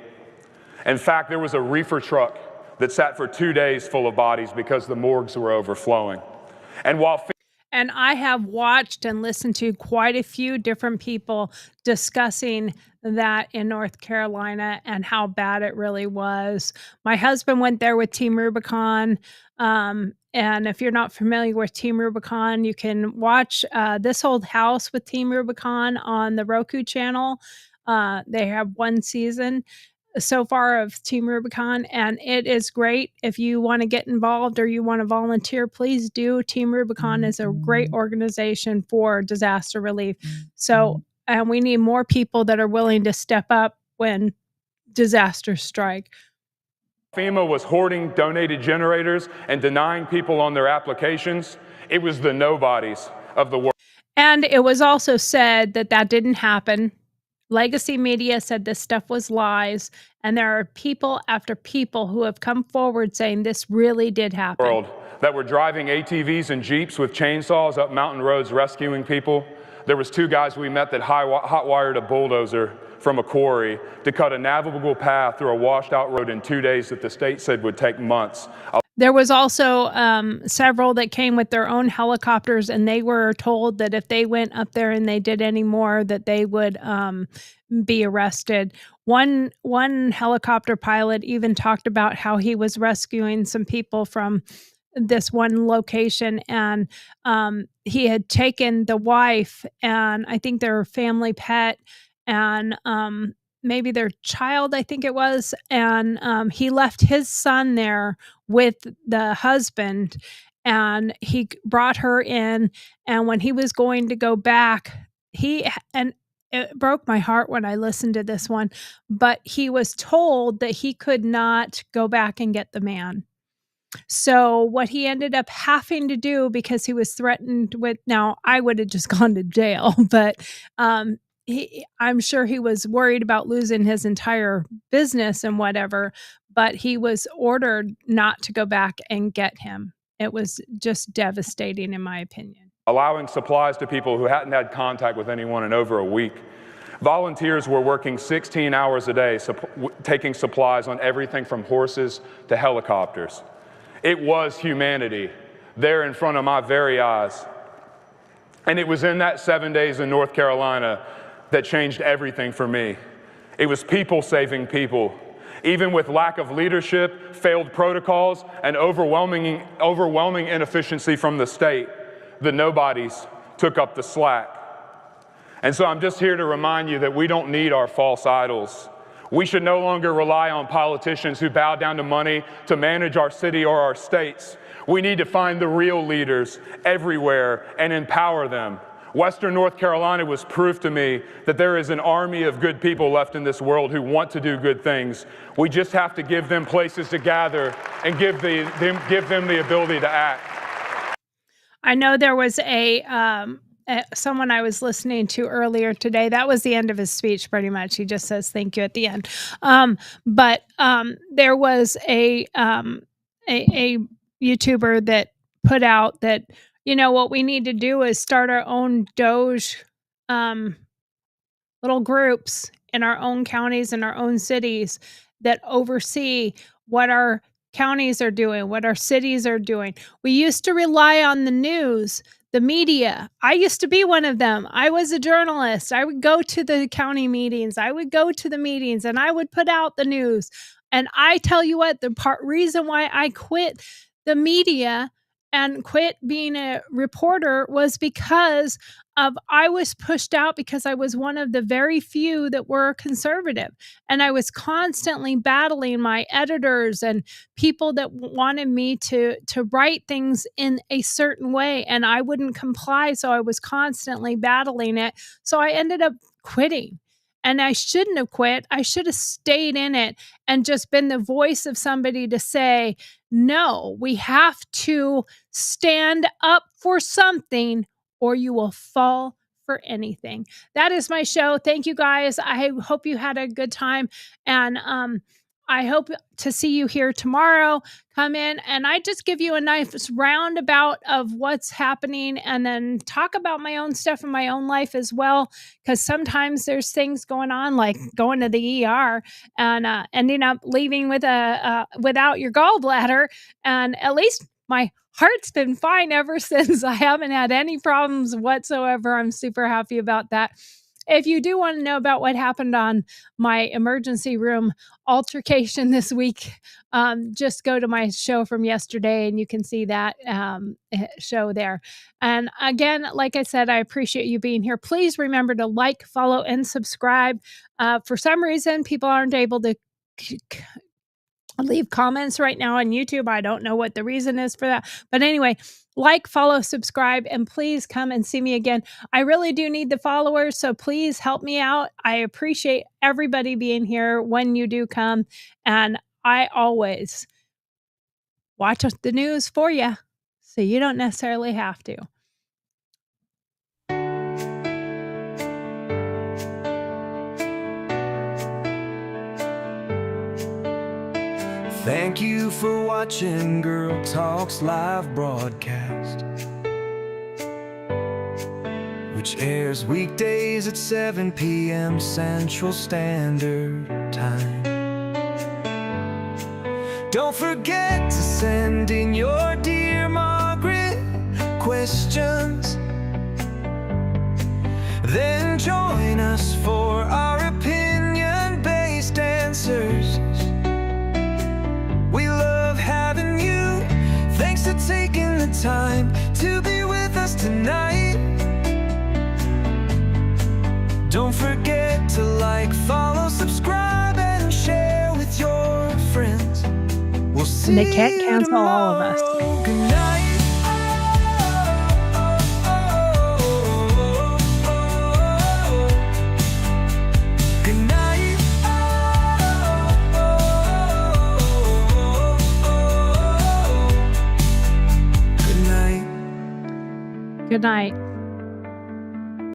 Speaker 6: In fact, there was a reefer truck that sat for 2 days full of bodies because the morgues were overflowing. And
Speaker 4: I have watched and listened to quite a few different people discussing that in North Carolina and how bad it really was. My husband went there with Team Rubicon. And if you're not familiar with Team Rubicon, you can watch This Old House with Team Rubicon on the Roku channel. They have one season so far of Team Rubicon, and it is great. If you want to get involved or you want to volunteer, please do. Team Rubicon is a great organization for disaster relief. So, and we need more people that are willing to step up when disasters strike.
Speaker 6: FEMA was hoarding donated generators and denying people on their applications. It was the nobodies of the world.
Speaker 4: And it was also said that that didn't happen. Legacy media said this stuff was lies, and there are people after people who have come forward saying this really did happen.
Speaker 6: That were driving ATVs and Jeeps with chainsaws up mountain roads rescuing people. There was 2 guys we met that hot-wired a bulldozer from a quarry to cut a navigable path through a washed-out road in 2 days that the state said would take months.
Speaker 4: There was also several that came with their own helicopters, and they were told that if they went up there and they did any more, that they would be arrested. One helicopter pilot even talked about how he was rescuing some people from this one location, and he had taken the wife and I think their family pet and maybe their child, I think it was, and he left his son there with the husband, and he brought her in, and when he was going to go back, and it broke my heart when I listened to this one, but he was told that he could not go back and get the man. So what he ended up having to do, because he was threatened with, now I would have just gone to jail, but I'm sure he was worried about losing his entire business and whatever, but he was ordered not to go back and get him. It was just devastating in my opinion.
Speaker 6: Allowing supplies to people who hadn't had contact with anyone in over a week. Volunteers were working 16 hours a day, taking supplies on everything from horses to helicopters. It was humanity there in front of my very eyes. And it was in that 7 days in North Carolina that changed everything for me. It was people saving people. Even with lack of leadership, failed protocols, and overwhelming inefficiency from the state, the nobodies took up the slack. And so I'm just here to remind you that we don't need our false idols. We should no longer rely on politicians who bow down to money to manage our city or our states. We need to find the real leaders everywhere and empower them. Western North Carolina was proof to me that there is an army of good people left in this world who want to do good things. We just have to give them places to gather and give them the ability to act.
Speaker 4: I know there was a someone I was listening to earlier today, that was the end of his speech pretty much. He just says thank you at the end. But there was a YouTuber that put out that, what we need to do is start our own Doge little groups in our own counties and our own cities that oversee what our counties are doing, what our cities are doing. We used to rely on the news, the media. I used to be one of them. I was a journalist. I would go to the county meetings. I would go to the meetings and I would put out the news. And I tell you what, the reason why I quit the media and quit being a reporter was because I was pushed out because I was one of the very few that were conservative. And I was constantly battling my editors and people that wanted me to write things in a certain way. And I wouldn't comply. So I was constantly battling it. So I ended up quitting. And I shouldn't have quit. I should have stayed in it and just been the voice of somebody to say, no, we have to stand up for something or you will fall for anything. That is my show. Thank you guys. I hope you had a good time. And I hope to see you here tomorrow. Come in and I just give you a nice roundabout of what's happening and then talk about my own stuff in my own life as well. Because sometimes there's things going on like going to the ER and ending up leaving with without your gallbladder. And at least my heart's been fine ever since. I haven't had any problems whatsoever. I'm super happy about that. If you do want to know about what happened on my emergency room altercation this week, just go to my show from yesterday and you can see that show there. And again, like I said, I appreciate you being here. Please remember to like, follow, and subscribe. For some reason, people aren't able to leave comments right now on YouTube. I don't know what the reason is for that. But anyway, like, follow, subscribe, and please come and see me again. I really do need the followers, so please help me out. I appreciate everybody being here when you do come. And I always watch the news for you, so you don't necessarily have to.
Speaker 3: Thank you for watching Gurl TauX live broadcast, which airs weekdays at 7 p.m. Central Standard Time. Don't forget to send in your Dear Margaret questions. Then join us for our opinion-based answers. We love having you. Thanks for taking the time to be with us tonight. Don't forget to like, follow, subscribe, and share with your friends. We'll see
Speaker 4: And they can't cancel
Speaker 3: you
Speaker 4: all of us.
Speaker 3: tomorrow. Good night. Good night. Good night.
Speaker 4: Good night.